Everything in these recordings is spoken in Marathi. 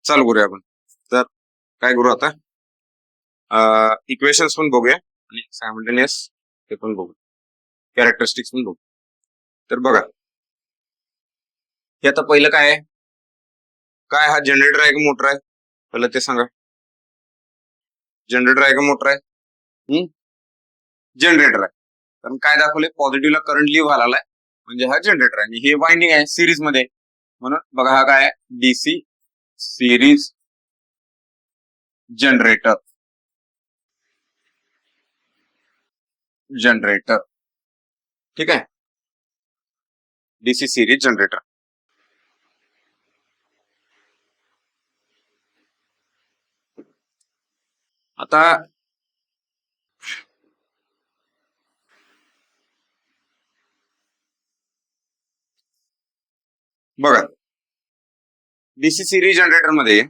चालू करूया आपण. तर काय करू आता, इक्वेशन्स पण बघूया आणि सायमल्टेनियस ते पण बघू, कॅरेक्टरिस्टिक्स पण बघू. तर बघा, हे आता पहिलं काय आहे, काय हा जनरेटर आहे का मोटर आहे, पहिलं ते सांगा. जनरेटर आहे का मोटर आहे? जनरेटर आहे. कारण काय दाखवले, पॉझिटिव्हला करंट लिव्ह झालेला आहे, म्हणजे हा जनरेटर आहे. आणि हे वाइंडिंग आहे सिरीज मध्ये, म्हणून बघा हा काय आहे, डीसी सिरीज जनरेटर. जनरेटर ठीक आहे, डीसी सिरीज जनरेटर. आता बघा, डीसी सिरीज जनरेटर मध्ये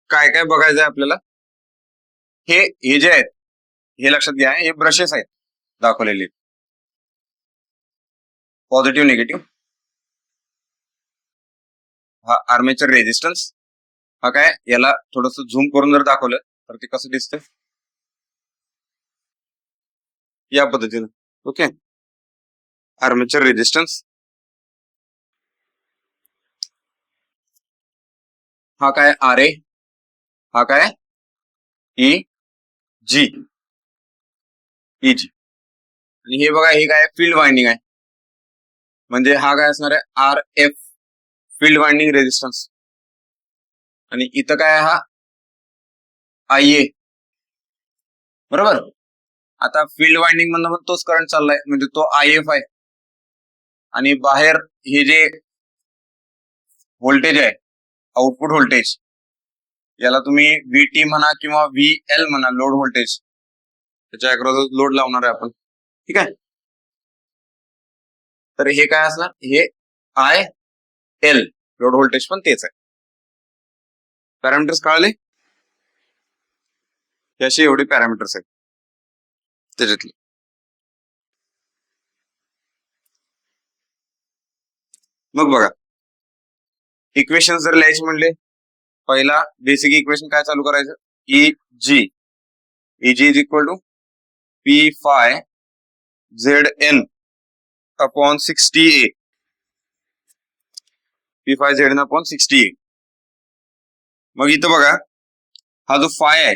काय काय बघायचं आहे आपल्याला. हे जे आहेत, हे लक्षात घ्या, हे ब्रशेस आहेत दाखवलेले, पॉझिटिव्ह निगेटिव्ह. हा आर्मेचर रेजिस्टन्स. हा काय, याला थोडस झूम करून जर दाखवलं तर ते कसं दिसतंय, या पद्धतीनं. Okay, armature resistance. हा काय, आर ए. हा काय, ई जी. ई जी. आणि हे बघा, हे काय, फील्ड वाइंडिंग आहे, म्हणजे हा काय असणार आहे, R F, field winding resistance. आणि इथं काय, हा आय ए, बरोबर. आता फील्ड वाइंडिंग मधनं पण तोच करंट चाललाय, म्हणजे तो आय एफ आहे. आणि बाहेर हे जे व्होल्टेज आहे, आउटपुट व्होल्टेज, याला तुम्ही व्हीटी म्हणा किंवा व्हीएल म्हणा, लोड व्होल्टेज, त्याच्या अक्रॉस लोड लावणार आहे आपण. ठीक आहे, तर हे काय असणार, हे आय एल, लोड व्होल्टेज पण तेच आहे. पॅरामीटर्स कळाले, असे एवढे पॅरामीटर्स आहेत त्याच्यातले. मग बघा, इक्वेशन जर लिहायचे म्हणले, पहिला बेसिक इक्वेशन काय चालू करायचं, E G. E G is equal to P phi Z N upon 60A. P phi Z N upon 60A. मग इथं बघा, हा जो फाय आहे,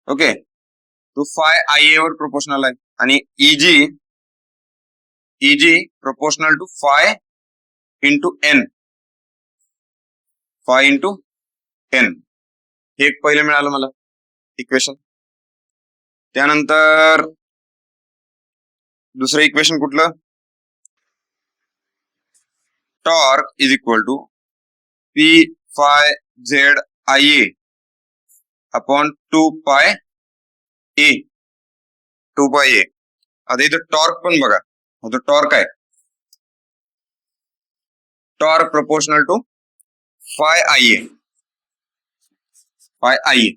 ओके, तो फाय आय ए वर प्रोपोर्शनल आहे. आणि E G proportional to phi into N. Phi into N, हे एक पहिलं मिळालं मला इक्वेशन. त्यानंतर दुसरं इक्वेशन कुठलं, torque is equal to P phi Z I A upon 2 pi A. 2 pi ए. आता इथं टॉर्क पण बघा, तो टॉर्क आहे, torque proportional to phi I A. Phi I A.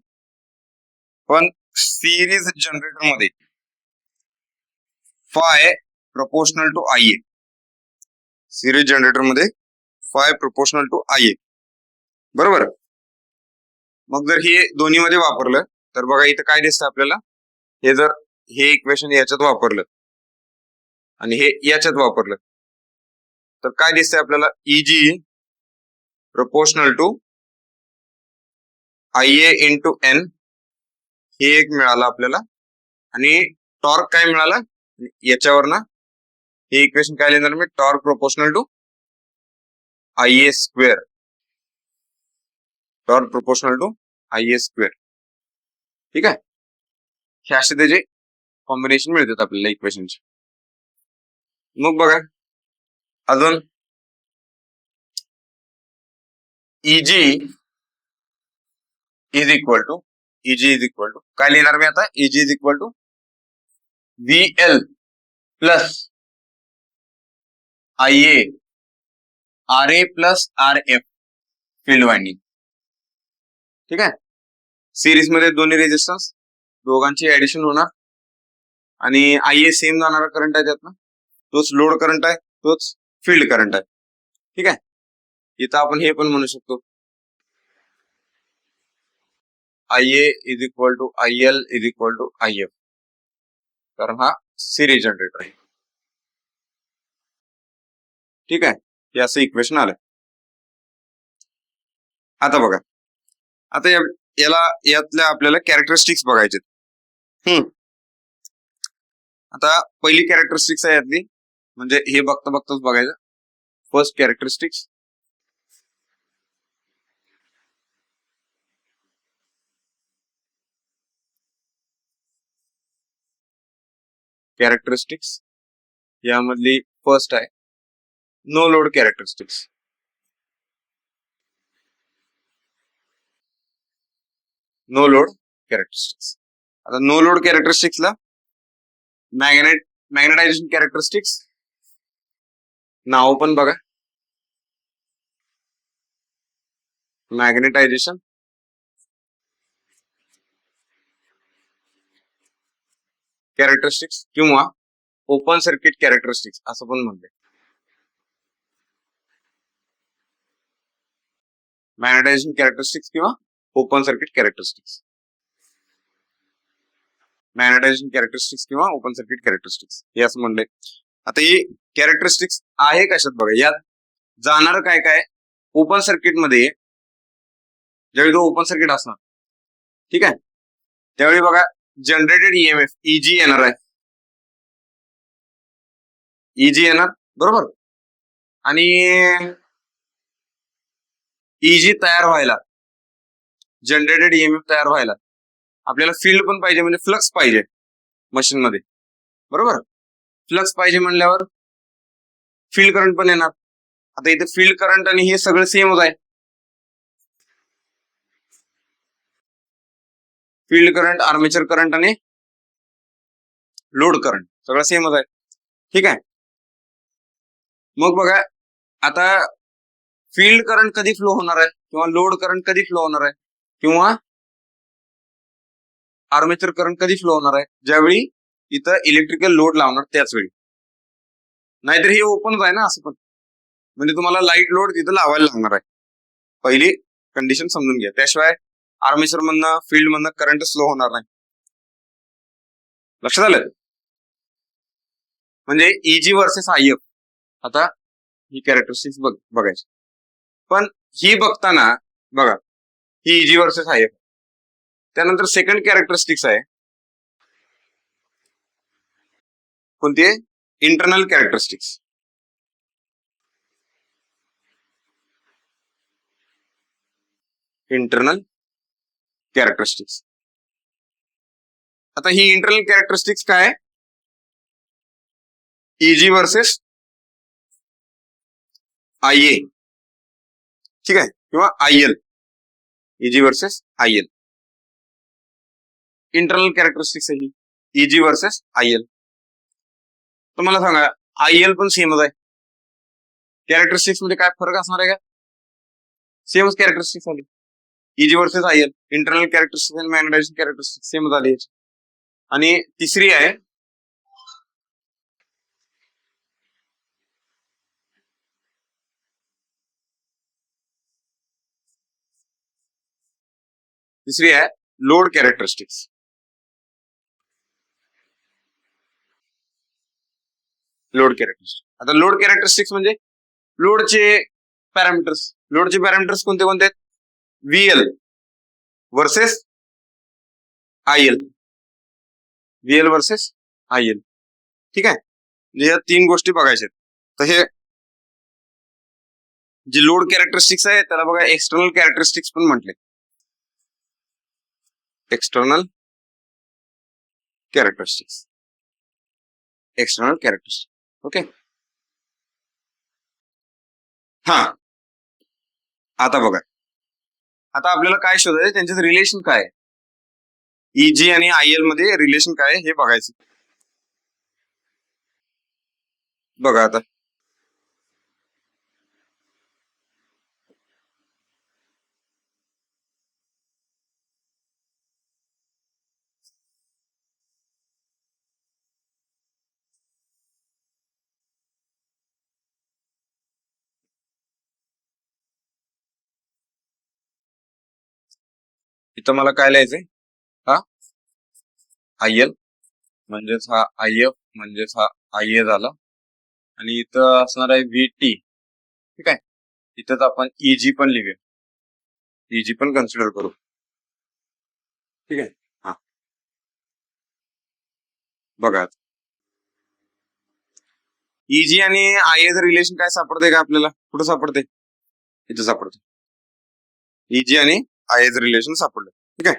पण सिरीज जनरेटर मध्ये phi proportional to I A. Series generator मध्ये phi proportional to I A, बरोबर. मग जर हे दोन्ही मध्ये वापरलं तर बघा, इथं काय दिसतं आपल्याला, हे जर हे इक्वेशन याच्यात वापरलं आणि हे याच्यात वापरलं तर काय दिसतंय आपल्याला, E G proportional to I A into N, हे एक मिळालं आपल्याला. आणि टॉर्क काय मिळाला, याच्यावर ना हे इक्वेशन काय लिहिणार मी, torque proportional to I A square. Torque proportional to I A square. ठीक आहे, हे असे त्याचे कॉम्बिनेशन मिळतात आपल्याला इक्वेशनचे. मग बघा अजून, इजी इज इक्वल टू काय लिहिणार मी आता, E G is equal to V L plus I A R A plus R F, field winding. ठीक आहे, सिरीज मध्ये दोन्ही रेजिस्टन्स, दोघांची ऍडिशन होणार. आणि आय ए सेम जाणारा करंट आहे त्यातनं, तोच लोड करंट आहे, तोच फील्ड करंट आहे. ठीक आहे, इथं आपण हे पण म्हणू शकतो IA is equal to IL is equal to IF, कारण हा सिरीज जनरेटर आहे. ठीक आहे, हे असं इक्वेशन आलं. आता बघा, आता याला यातल्या आपल्याला कॅरेक्टरिस्टिक्स बघायचे. आता पहिली कॅरेक्टरिस्टिक्स आहे यातली, म्हणजे हे बघता बघताच बघायचं. फर्स्ट कॅरेक्टरिस्टिक्स, यामधली फर्स्ट आहे no load characteristics. No load characteristics. आता नो लोड कॅरेक्टरिस्टिक्सला मॅग्नेटायझेशन कॅरेक्टरिस्टिक्स नाव पण बघा. मॅग्नेटायझेशन कॅरेक्टरिस्टिक्स किंवा ओपन सर्किट कॅरेक्टरिस्टिक्स असं पण म्हणते. मॅग्नेटायझेशन कॅरेक्टरिस्टिक्स किंवा open circuit characteristics. Magnetization characteristics किंवा ओपन सर्किट कॅरेक्टरिस्टिक्स हे असं म्हणलंय. आता ही कॅरेक्टरिस्टिक्स आहे कशात बघा. यात जाणार काय काय, ओपन सर्किट मध्ये ज्यावेळी तो ओपन सर्किट असणार, ठीक आहे, त्यावेळी बघा जनरेटेड EMF EG येणार आहे. EG येणार बरोबर. आणि EG तयार व्हायला, जनरेटेड EMF तयार व्हायला आपल्याला फील्ड पण पाहिजे, म्हणजे फ्लक्स पाहिजे मशीन मध्ये, बरोबर. फ्लक्स पाहिजे म्हणल्यावर फील्ड करंट पण येणार. आता इथे फील्ड करंट आणि हे सगळं सेमच आहे. फील्ड करंट, आर्मेचर करंट आणि लोड करंट सगळं सेमच आहे. ठीक आहे. मग बघा, आता फील्ड करंट कधी फ्लो होणार आहे किंवा लोड करंट कधी फ्लो होणार आहे किंवा आर्मेचर करंट कधी फ्लो होणार आहे, ज्यावेळी इथं इलेक्ट्रिकल लोड लावणार त्याच वेळी. नाहीतर हे ओपनच आहे ना असं पण, म्हणजे तुम्हाला लाईट लोड तिथं लावायला लागणार आहे. पहिली कंडिशन समजून घ्या, त्याशिवाय आर्मेचर मधनं फील्ड मधनं करंट स्लो होणार नाही. लक्षात आलं. म्हणजे EG वर्सेस IF. आता ही कॅरेक्टरिस्टिक्स बघायची, पण ही बघताना बघा ही EG वर्सेस IF. त्यानंतर सेकंड कॅरेक्टरिस्टिक्स आहे कोणती आहे, इंटरनल कॅरेक्टरिस्टिक्स. Internal characteristics. आता ही इंटरनल कॅरेक्टरिस्टिक्स काय आहे, EG वर्सेस IA, ठीक आहे, किंवा IL. EG versus IL internal characteristics आहे ही, EG वर्सेस IL. तर मला सांगा, IL पण सेमच आहे, कॅरेक्टरिस्टिक्स मध्ये काय फरक असणार आहे का, सेमच कॅरेक्टरिस्टिक्स आली. EG versus IL, internal characteristics आणि मॅग्नेटायझेशन कॅरेक्टरिस्टिक्स सेम झाली. आणि तिसरी आहे लोड कॅरेक्टरिस्टिक्स. Load characteristics. आता लोड कॅरेक्टरिस्टिक्स म्हणजे लोडचे पॅरामीटर्स कोणते कोणते आहेत, VL versus IL, VL versus IL. ठीक आहे, म्हणजे या तीन गोष्टी बघायच्या. तर हे जे लोड कॅरेक्टरिस्टिक्स आहे त्याला बघा एक्सटर्नल कॅरेक्टरिस्टिक्स पण म्हटले. External characteristics, external characteristics. Okay. हा, आता बघा, आता आपल्याला काय शोधायचं, त्यांच्यात रिलेशन काय आहे, EG आणि IL मध्ये रिलेशन काय आहे हे बघायचं. बघा आता इथं मला काय लिहायचंय, हा आय एल म्हणजेच हा आय एफ म्हणजेच हा आय ए झाला, आणि इथं असणार आहे व्ही टी. ठीक आहे, इथंच आपण इजी पण लिहूया, इजी पण कन्सिडर करू. ठीक आहे, हा बघा इजी आणि आय एचं रिलेशन काय सापडतंय का आपल्याला, कुठं सापडते, इथं सापडते. इजी आणि आय एचं रिलेशन सापडलं. ठीक आहे,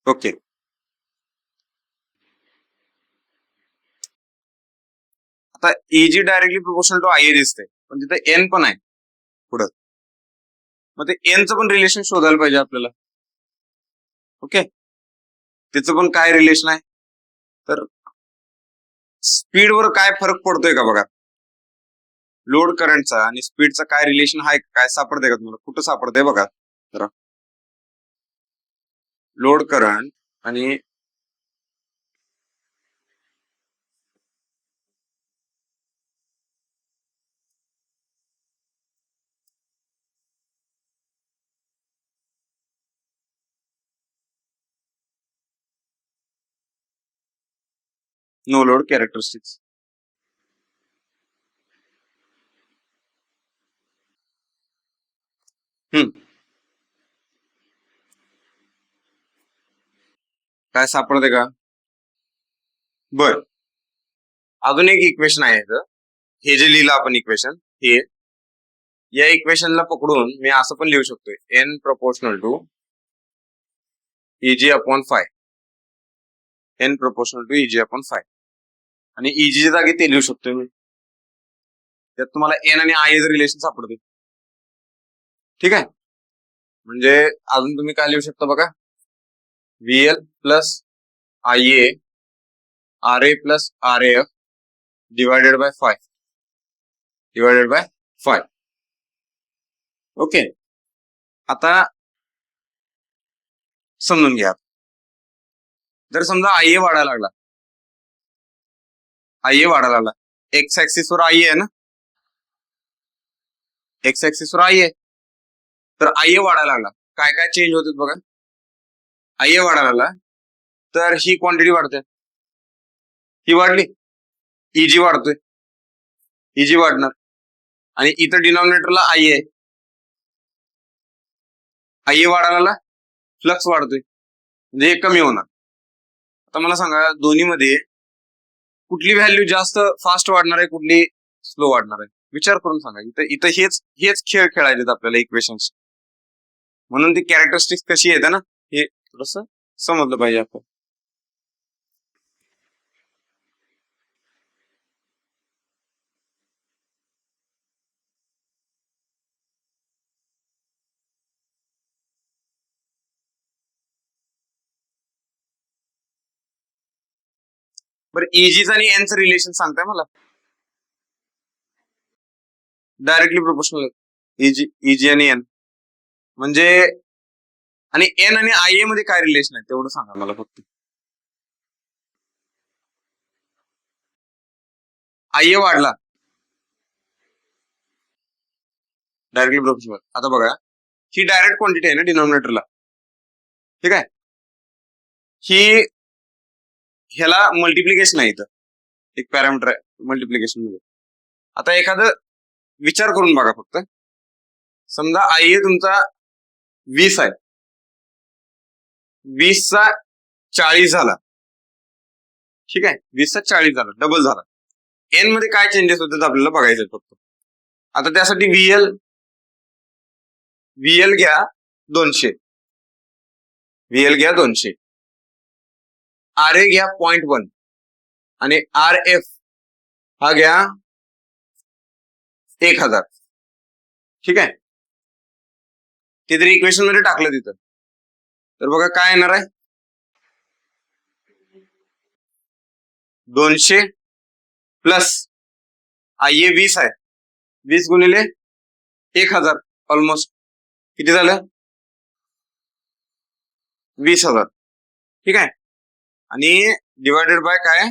ओके. आता easy directly proportional to I A दिसते, पण तिथे एन पण आहे पुढं, मग ते एनचं पण रिलेशन शोधायला पाहिजे आपल्याला. ओके, त्याचं पण काय रिलेशन आहे, तर स्पीडवर काय फरक पडतोय का बघा, लोड करंटचा आणि स्पीडचा काय रिलेशन आहे, काय सापडतंय का तुम्हाला, कुठं सापडतंय बघा जरा. लोड करंट आणि नो लोड कॅरेक्टरिस्टिक्स. काय सापडतंय का, बर. अजून एक इक्वेशन आहे इथं. हे जे लिहिलं आपण इक्वेशन, हे या इक्वेशनला पकडून मी असं पण लिहू शकतोय, N proportional to E G upon phi, N proportional to E G upon phi, आणि इजी जागी ते लिहू शकतोय मी. त्यात तुम्हाला एन आणि आय चं रिलेशन सापडते. ठीक आहे, म्हणजे अजून तुम्ही काय लिहू शकता बघा, V L plus I A R A plus R F divided by phi, divided by phi. Okay, आता समजून घ्या, जर समजा आय ए वाढायला लागला, आय ए वाढायला लागला, एक्स ऍक्सिस वर आय आहे ना, एक्स ऍक्सिस वर आय आहे, तर आय ए वाढायला लागला, काय काय चेंज होते बघा. आय ए वाढायला लागला तर ही क्वांटिटी वाढते, ही वाढली, इजी वाढतोय, इजी वाढणार, आणि इथं डिनॉमिनेटरला आय ए, आय ए वाढायला लागला, फ्लक्स वाढतोय, म्हणजे हे कमी होणार. आता मला सांगा दोन्ही मध्ये कुठली व्हॅल्यू जास्त फास्ट वाढणार आहे, कुठली स्लो वाढणार आहे, विचार करून सांगा. इथं इथं हेच हेच खेळ खेळायचे आपल्याला इक्वेशन्स, म्हणून ती कॅरेक्टरिस्टिक्स कशी येते ना, हे थोडस समजलं पाहिजे आपण. बरं, इजीच आणि एनचं रिलेशन सांगताय मला, डायरेक्टली प्रोपोर्शनल इजी, इजी आणि एन म्हणजे, आणि एन आणि आय ए मध्ये काय रिलेशन आहे तेवढं सांगा मला फक्त. आय ए वाढला, डायरेक्टली प्रोपोर्शनल. आता बघा, ही डायरेक्ट क्वांटिटी आहे ना डिनॉमिनेटरला, ठीक आहे, ही ह्याला मल्टिप्लिकेशन आहे, इथं एक पॅरामीटर आहे मल्टिप्लिकेशन मध्ये. आता एखादं विचार करून बघा फक्त, समजा आय ए तुमचा 20 आहे, 20चा 40 झाला, ठीक आहे, 20चा 40 झाला, डबल झाला. एन मध्ये काय चेंजेस होतात आपल्याला बघायचं फक्त. आता त्यासाठी व्हीएल, व्हीएल घ्या 200, व्हीएल घ्या 200, आर ए घ्या 0.1, आणि आर एफ हा घ्या 1000. ठीक आहे, ते जर इक्वेशन मध्ये टाकलं तिथं, तर बघा काय येणार आहे, 200 प्लस आय ए 20 आहे, 20 गुणिले 1000, ऑलमोस्ट किती झालं, 20,000. ठीक आहे, आणि डिवायडेड बाय काय,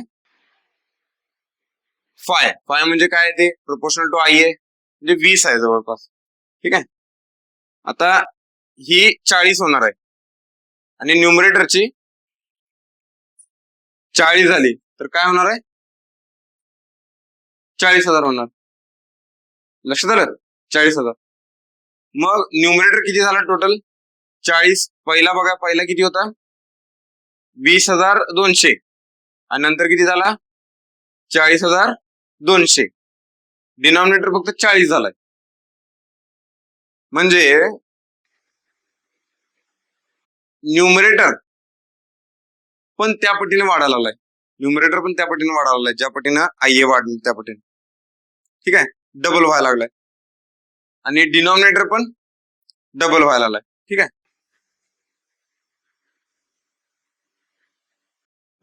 फाय. फाय म्हणजे काय ते प्रोपोर्शनल टू आय आहे, म्हणजे 20 आहे जवळपास. ठीक आहे. आता ही 40 होणार आहे आणि न्यूमरेटरची 40 झाली तर काय होणार आहे, 40,000 होणार. लक्षात आलं, 40,000. मग न्यूमरेटर किती झाला टोटल, 40. पहिला बघा, पहिला किती होता, 20,200 आणि नंतर किती झाला, 40,200. डिनॉमिनेटर फक्त 40 झालाय. म्हणजे न्यूमरेटर पण त्या पटीने वाढायला लागलाय. न्यूमरेटर पण त्या पटीने वाढायला लागलाय ज्या पटीनं आय वाढलं त्या पटीने. ठीक आहे, डबल व्हायला लागलाय. आणि डिनॉमिनेटर पण डबल व्हायला लागलाय. ठीक आहे.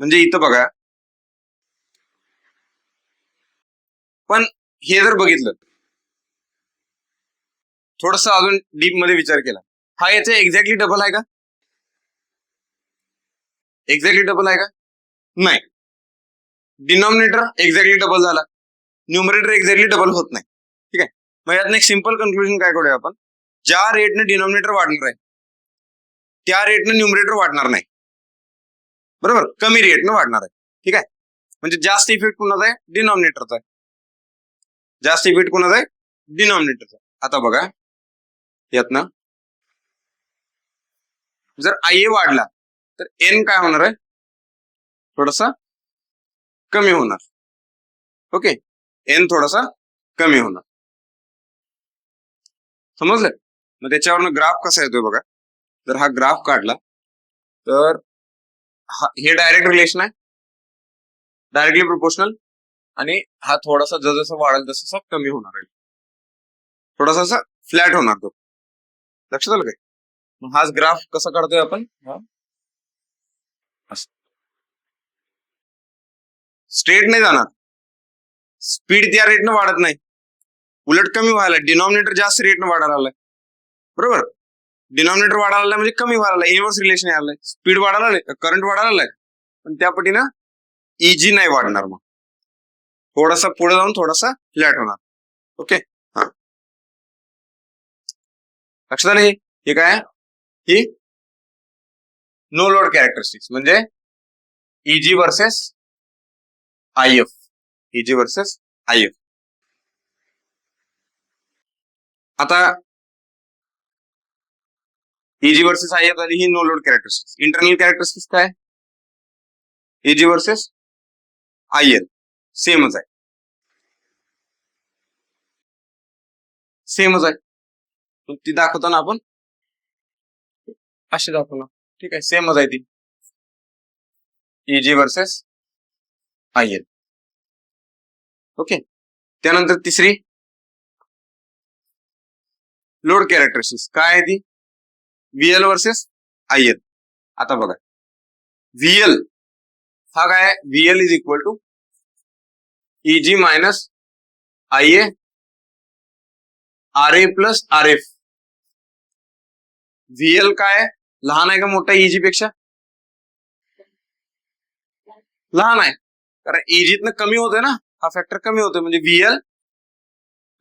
म्हणजे इथं बघा, पण हे जर बघितलं, थोडस अजून डीप मध्ये विचार केला, हा याचा एक्झॅक्टली डबल आहे का, एक्झॅक्टली डबल आहे का, नाही. डिनॉमिनेटर एक्झॅक्टली डबल झाला, न्यूमरेटर एक्झॅक्टली डबल होत नाही. ठीक आहे. मग यातनं एक सिंपल कन्क्लुजन काय करूया आपण, ज्या रेटने डिनॉमिनेटर वाढणार आहे त्या रेटने न्यूमरेटर वाढणार नाही. बरोबर, कमी रेटने वाढणार आहे. ठीक आहे. म्हणजे जास्त इफेक्ट कोणाचा आहे, डिनॉमिनेटरचा आहे. जास्त इफेक्ट कोणाचा आहे, डिनॉमिनेटरचा. आता बघा यातनं जर आय वाढला तर एन काय होणार आहे, थोडासा कमी होणार. ओके, एन थोडासा कमी होणार. समजलं. मग त्याच्यावरनं ग्राफ कसा येतोय बघा, जर हा ग्राफ काढला तर हे डायरेक्ट रिलेशन आहे, डायरेक्टली प्रोपोर्शनल. आणि हा थोडासा जसं वाढेल तसं कमी होणार आहे, थोडासा असा फ्लॅट होणार तो. लक्षात आलं काय. मग हाच ग्राफ कसा काढतोय आपण, स्ट्रेट नाही जाणार, स्पीड त्या रेटनं वाढत नाही, उलट कमी व्हायला. डिनॉमिनेटर जास्त रेटनं वाढायला लागलाय. बरोबर, डिनॉमिनेटर वाढायला लागलाय म्हणजे कमी व्हायला, इन्व्हर्स रिलेशन यायला. स्पीड वाढायला लागलाय, करंट वाढायला लागलाय, पण त्या पटीनं इजी नाही वाढणार. मग थोडासा पुढे जाऊन थोडासा फ्लॅट होणार. ओके, हा लक्षात आलं. हे काय, ही नो लोड कॅरेक्टरिस्टिक्स म्हणजे E G versus I F, E G versus I F. आता इजी वर्सेस आय एफ झाली ही no load characteristics. Internal characteristics काय, इजी वर्सेस आय एल सेमच आहे, सेमच आहे. ती दाखवताना आपण अशी दाखवणार. ठीक आहे, सेमच आहे ती, easy versus I L. Okay, त्यानंतर तिसरी लोड कॅरेक्टरिस्टिक्स काय आहे ती, व्हीएल वर्सेस आय एल. आता बघा, व्हीएल हा काय, V L is equal to E G minus I A R A plus R F. V L काय, लहान आहे का मोठा इजी पेक्षा, लहान आहे, कारण इजीतनं कमी होतोय ना, हा फॅक्टर कमी होतोय, म्हणजे व्हीएल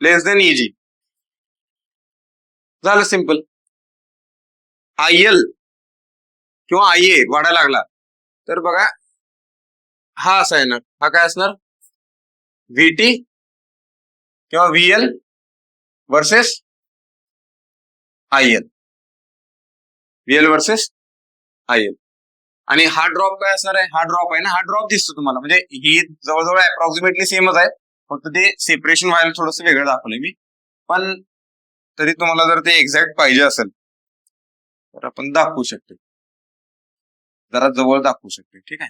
लेस देन इजी. झालं सिंपल. आय एल किंवा आय ए वाढायला लागला तर बघा हा असा येणार, हा काय असणार, व्हीटी किंवा V L versus I L, V L versus I L. आणि हा ड्रॉप काय असणार आहे, हा ड्रॉप आहे ना, हा ड्रॉप दिसतो तुम्हाला, म्हणजे ही जवळजवळ अप्रॉक्सिमेटली सेमच आहे, फक्त ते सेपरेशन व्हायला थोडंसं वेगळं दाखवलंय मी. पण तरी तुम्हाला जर ते एक्झॅक्ट पाहिजे असेल तर आपण दाखवू शकतो, जरा जवळ दाखवू शकतो. ठीक आहे.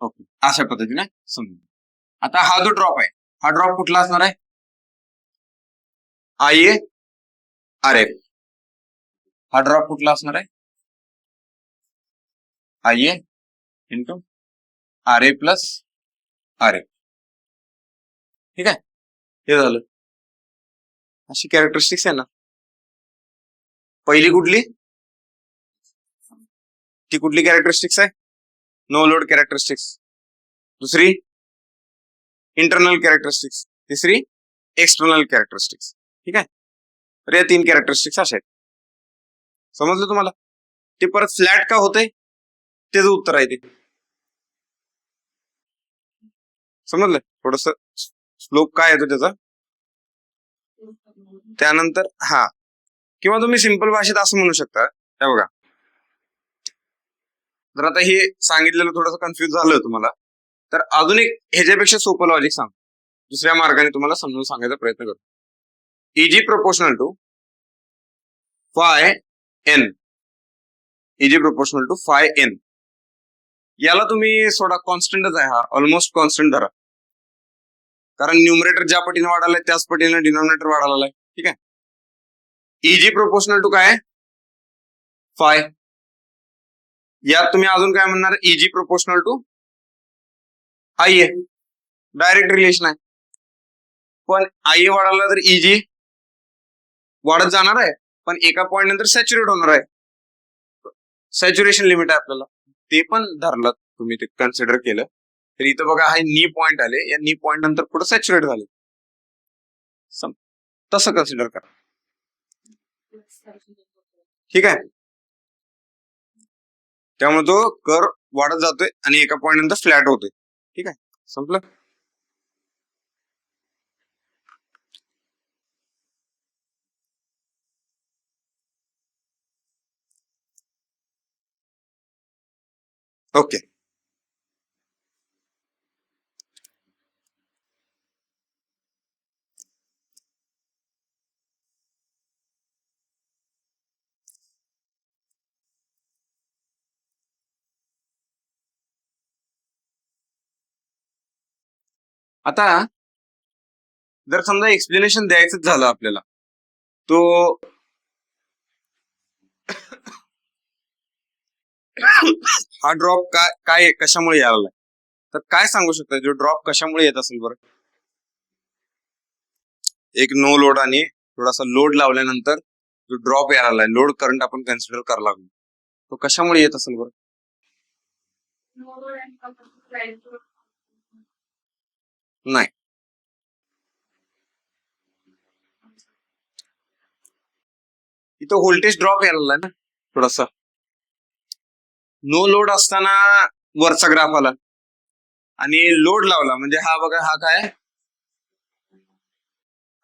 ओके, अशा पद्धतीने समजून. आता हा जो ड्रॉप आहे, हा ड्रॉप कुठला असणार आहे, आय ए आर एफ. हा ड्रॉप कुठला असणार आहे, I A into R A plus R F. ठीक आहे, हे झालं. अशी कॅरेक्टरिस्टिक्स आहे ना. पहिली कुठली, ती कुठली कॅरेक्टरिस्टिक्स आहे, नो लोड कॅरेक्टरिस्टिक्स, दुसरी इंटरनल कॅरेक्टरिस्टिक्स, तिसरी एक्सटर्नल कॅरेक्टरिस्टिक्स. ठीक आहे, तर या 3 कॅरेक्टरिस्टिक्स अशा आहेत. समजलं तुम्हाला? ते परत फ्लॅट का होते त्याचं उत्तर आहे ते. समजलं? थोडस स्लोप काय येतो त्याचा, त्यानंतर हा, किंवा तुम्ही सिंपल भाषेत असं म्हणू शकता. हे बघा, जर आता हे सांगितलेलं थोडंसं कन्फ्युज झालं तुम्हाला, तर अजून एक ह्याच्यापेक्षा सोपं लॉजिक सांग, दुसऱ्या मार्गाने तुम्हाला समजून सांगायचा प्रयत्न करतो. E G proportional to phi N, E G proportional to phi N, याला तुम्ही सोडा कॉन्स्टंटच आहे, हा ऑलमोस्ट कॉन्स्टंट धरा, कारण न्यूमरेटर ज्या पटीने वाढालाय त्याच पटीने डिनॉमिनेटर वाढायला. ठीक आहे, इजी प्रोपोर्शनल टू काय, फाय. यात तुम्ही अजून काय म्हणणार, E G proportional to I A, direct relation आहे. पण आय ए वाढायला तर इजी वाढत जाणार आहे, पण एका पॉइंट नंतर सॅच्युरेट होणार आहे. सॅच्युरेशन लिमिट आहे आपल्याला, ते पण धरलं तुम्ही, ते कन्सिडर केलं तर इथं बघा हा नी पॉइंट आले, या नी पॉइंट नंतर पुढे सॅच्युरेट झाले, तसं कन्सिडर करा. ठीक आहे, त्यामुळे तो कर वाढत जातोय आणि एका पॉइंट नंतर फ्लॅट होतोय. ठीक आहे, संपलं. ओके, आता जर समजा एक्सप्लेनेशन द्यायचं झालं आपल्याला, तो हा ड्रॉप काय कशामुळे यायला, तर काय सांगू शकता जो ड्रॉप कशामुळे येत असेल बरं. एक नो लोड आणि थोडासा लोड लावल्यानंतर जो ड्रॉप यायला, लोड करंट आपण कन्सिडर करायला लागलो, तो कशामुळे येत असेल बरं. नाही, इथं व्होल्टेज ड्रॉप यायला ना थोडासा. नो लोड असताना वरचा ग्राफ आला आणि लोड लावला म्हणजे हा बघा, हा काय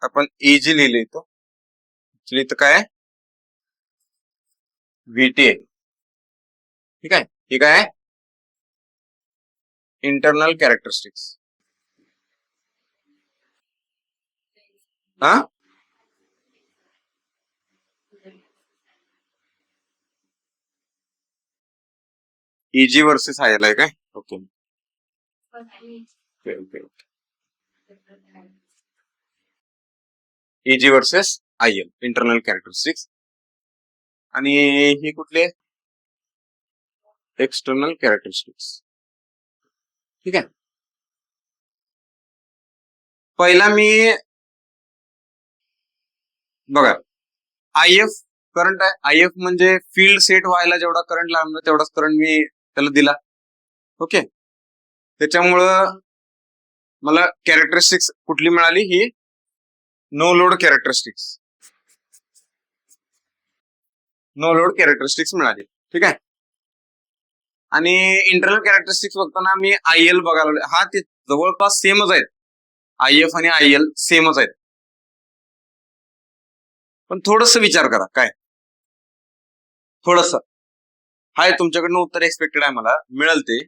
आपण इजी लिहिले तो, इथं काय व्हीटी आहे. ठीक आहे, हे काय इंटरनल कॅरेक्टरिस्टिक्स. हा, इजी वर्सेस आय एल आहे काय. Okay, easy versus I L, internal characteristics. आणि हे कुठले, एक्सटर्नल कॅरेक्टरिस्टिक्स. ठीक आहे, पहिला मी बघा, आय एफ करंट आहे, आय एफ म्हणजे फील्ड सेट व्हायला जेवढा करंट लागणार तेवढाच करंट मी त्याला दिला. ओके, त्याच्यामुळं मला कॅरेक्टरिस्टिक्स कुठली मिळाली, ही no load characteristics, no load characteristics मिळाली. ठीक आहे, आणि इंटरनल कॅरेक्टरिस्टिक्स बघताना मी आय एल बघायला, हा ते जवळपास सेमच आहेत, आय एफ आणि आय एल सेमच आहेत, पण थोडस विचार करा काय, थोडस हाय तुमच्याकडनं उत्तर एक्सपेक्टेड आहे, मला मिळेल ते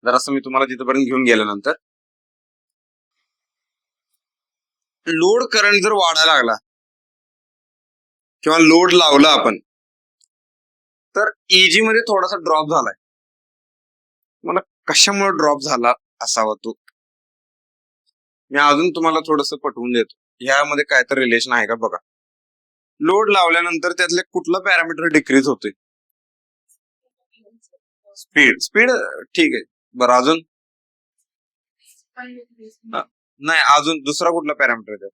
जरासं मी तुम्हाला तिथपर्यंत घेऊन गेल्यानंतर. लोड करंट जर वाढायला लागला किंवा लोड लावला आपण, तर इजी मध्ये थोडासा ड्रॉप झालाय. मला कशामुळे ड्रॉप झाला असावा तो, मी अजून तुम्हाला थोडस पटवून देतो. ह्यामध्ये काय तर रिलेशन आहे का बघा. लोड लावल्यानंतर त्यातले कुठलं पॅरामीटर डिक्रीज होतोय, स्पीड. स्पीड ठीक आहे, बरं अजून नाही, अजून दुसरा कुठला पॅरामीटर आहे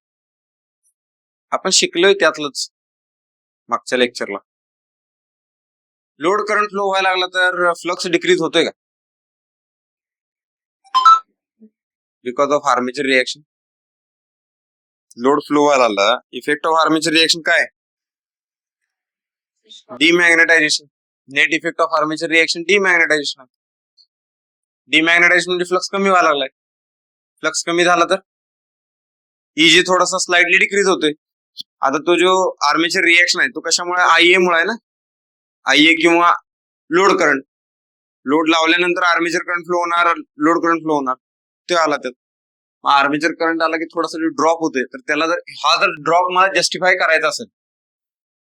आपण शिकलोय त्यातलंच मागच्या लेक्चरला. लोड करंट फ्लो व्हायला लागला तर फ्लक्स डिक्रीज होतोय का, because of armature reaction. Load flow व्हायला लागला. इफेक्ट ऑफ आर्मेचर रिएक्शन काय? Demagnetization. Net effect of armature reaction demagnetization. Demagnetization म्हणजे फ्लक्स कमी व्हायला लागलाय. फ्लक्स कमी झाला तर इजी थोडासा स्लाइडली डिक्रीज होतोय. आता तो जो आर्मेचर रिएक्शन आहे तो कशामुळे? आयए मुळे आहे ना. आयए किंवा लोड करंट. लोड लावल्यानंतर आर्मेचर करंट फ्लो होणार, लोड करंट फ्लो होणार, ते आला त्यात. आर्मेचर करंट आला की थोडासा ड्रॉप होते. तर त्याला जर ड्रॉप मला जस्टिफाय करायचा असेल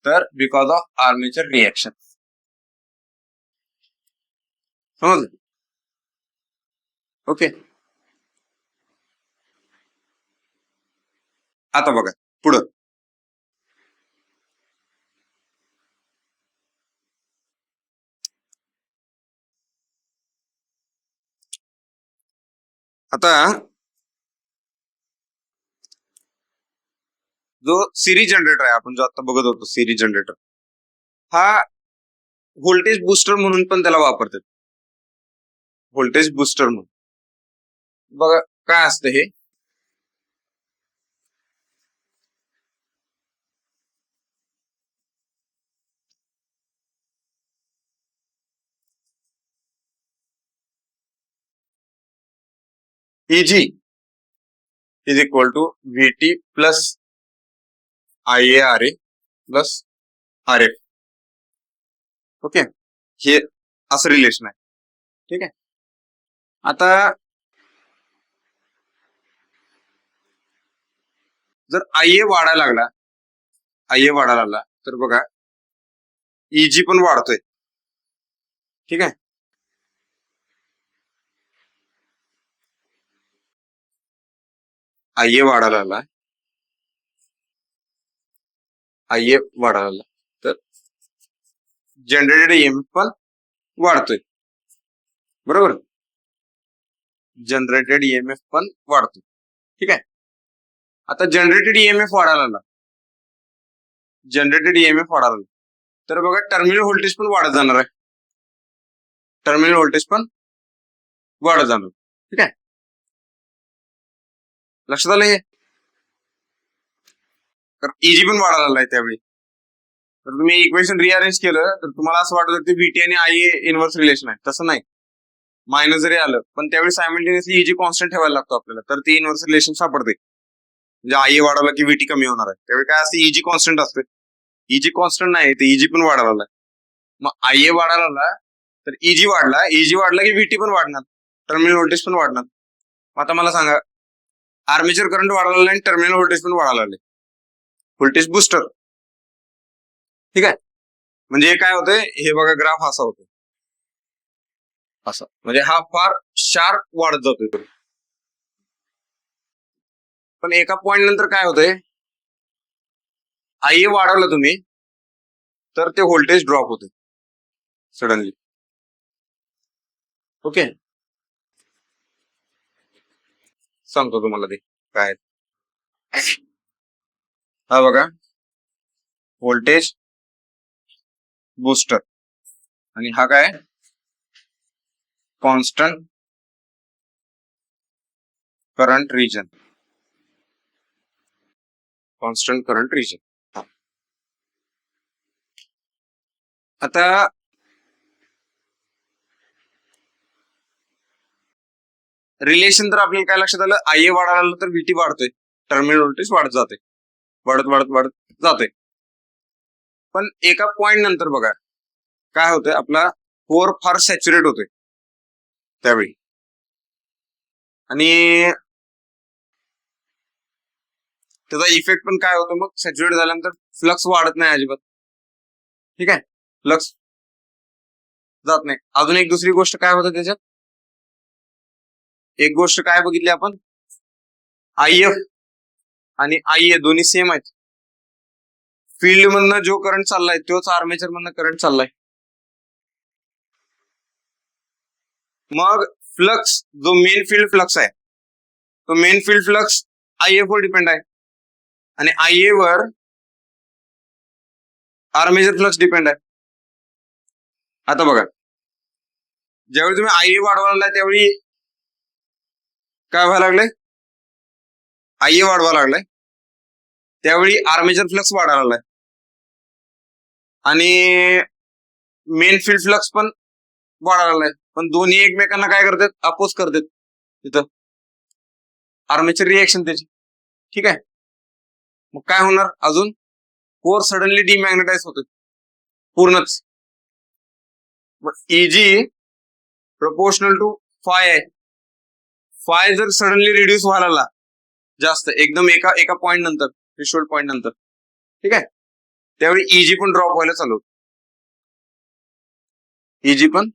तर बिकॉज ऑफ आर्मेचर रिएक्शन. समज? ओके. आता बघा पुढं. आता जो सिरीज जनरेटर आहे, आपण जो आता बघत होतो सिरीज जनरेटर, हा व्होल्टेज बुस्टर म्हणून पण त्याला वापरतात. व्होल्टेज बुस्टर म्हणून. बघा काय असतं हे. EG is equal to VT plus IARA plus RF. Okay. हे असं रिलेशन आहे. ठीक आहे. आता जर IA वाढायला लागला तर बघा EG पण वाढतोय. ठीक आहे. IA वाढायला लागला तर जनरेटेड EMF पण वाढतोय. बरोबर. जनरेटेड EMF पण वाढतोय. ठीक आहे. आता जनरेटेड EMF वाढायला लागला तर बघा टर्मिनल व्होल्टेज पण वाढत जाणार आहे. ठीक आहे. लक्षात आलं हे? तर EG पण वाढायला लागलाय त्यावेळी. तर तुम्ही इक्वेशन रिअरेंज केलं तर तुम्हाला असं वाटत की VT आणि IA इनव्हर्स रिलेशन आहे. तसं नाही. मायनस जरी आलं पण त्यावेळी सायमल्टेनियसली EG कॉन्स्टंट ठेवायला लागतो आपल्याला, तर ती इनव्हर्स रिलेशन सापडते. म्हणजे IA वाढवला की VT कमी होणार आहे. त्यावेळी काय असते? EG कॉन्स्टंट असते. EG कॉन्स्टंट नाही, ते EG पण वाढायला लागला. मग IA वाढायला लागला तर EG वाढला की VT पण वाढणार, टर्मिनल व्होल्टेज पण वाढणार. आता मला सांगा, आर्मेचर करंट वाढायला लागला आणि टर्मिनल व्होल्टेज पण वाढायला लागले. Voltage booster. ठीक आहे. म्हणजे काय होतंय हे बघा, ग्राफ असा होतो, असं. म्हणजे हा फार शार्प वाढत जातोय. पण एका पॉइंट नंतर काय होतंय, IA वाढवलं तुम्ही तर ते व्होल्टेज ड्रॉप होते सडनली. ओके. सांगतो तुम्हाला ते काय. हा बघा व्होल्टेज बुस्टर आणि हा काय? Constant current region. आता रिलेशन तर आपल्याला काय लक्षात आलं, IA वाढायला लागलं तर VT वाढतोय, टर्मिनल व्होल्टेज वाढत जाते. पण एका पॉइंट नंतर बघा काय होतंय, आपला कोर फार सॅच्युरेट होतोय त्यावेळी. आणि त्याचा इफेक्ट पण काय होतो, मग सॅच्युरेट झाल्यानंतर फ्लक्स वाढत नाही अजिबात. ठीक आहे. फ्लक्स जात नाही. अजून एक दुसरी गोष्ट काय होतं त्याच्यात, एक गोष्ट काय बघितली आपण, IF आणि IA दोन्ही सेम आहेत. फील्ड मधनं जो करंट चाललाय तोच आर्मेचर मधनं करंट चाललाय. मग फ्लक्स, जो मेन फील्ड फ्लक्स आहे, तो मेन फील्ड फ्लक्स IF वर डिपेंड आहे आणि IA वर आर्मेचर फ्लक्स डिपेंड आहे. आता बघा, ज्यावेळी तुम्ही IA वाढवायला त्यावेळी काय व्हायला लागले, IA वाढवा लागलाय, त्यावेळी आर्मेचर फ्लक्स वाढायला लागलाय आणि मेन फील्ड फ्लक्स पण वाढायला लागलाय, पण दोन्ही एकमेकांना काय करतात, अपोज करतात तिथं आर्मेचर रिएक्शन त्याची. ठीक आहे, मग काय होणार, अजून कोर सडनली डिमॅग्नेटाइज होते पूर्णच. मग इजी प्रपोर्शनल टू फाय आहे. फाय जर सडनली रिड्यूस व्हायला लागला जास्त एकदम एका पॉइंट नंतर, थ्रेशोल्ड पॉइंट नंतर, ठीक आहे, त्यावेळी इजी पण ड्रॉप व्हायला चालू होतो. इजी पण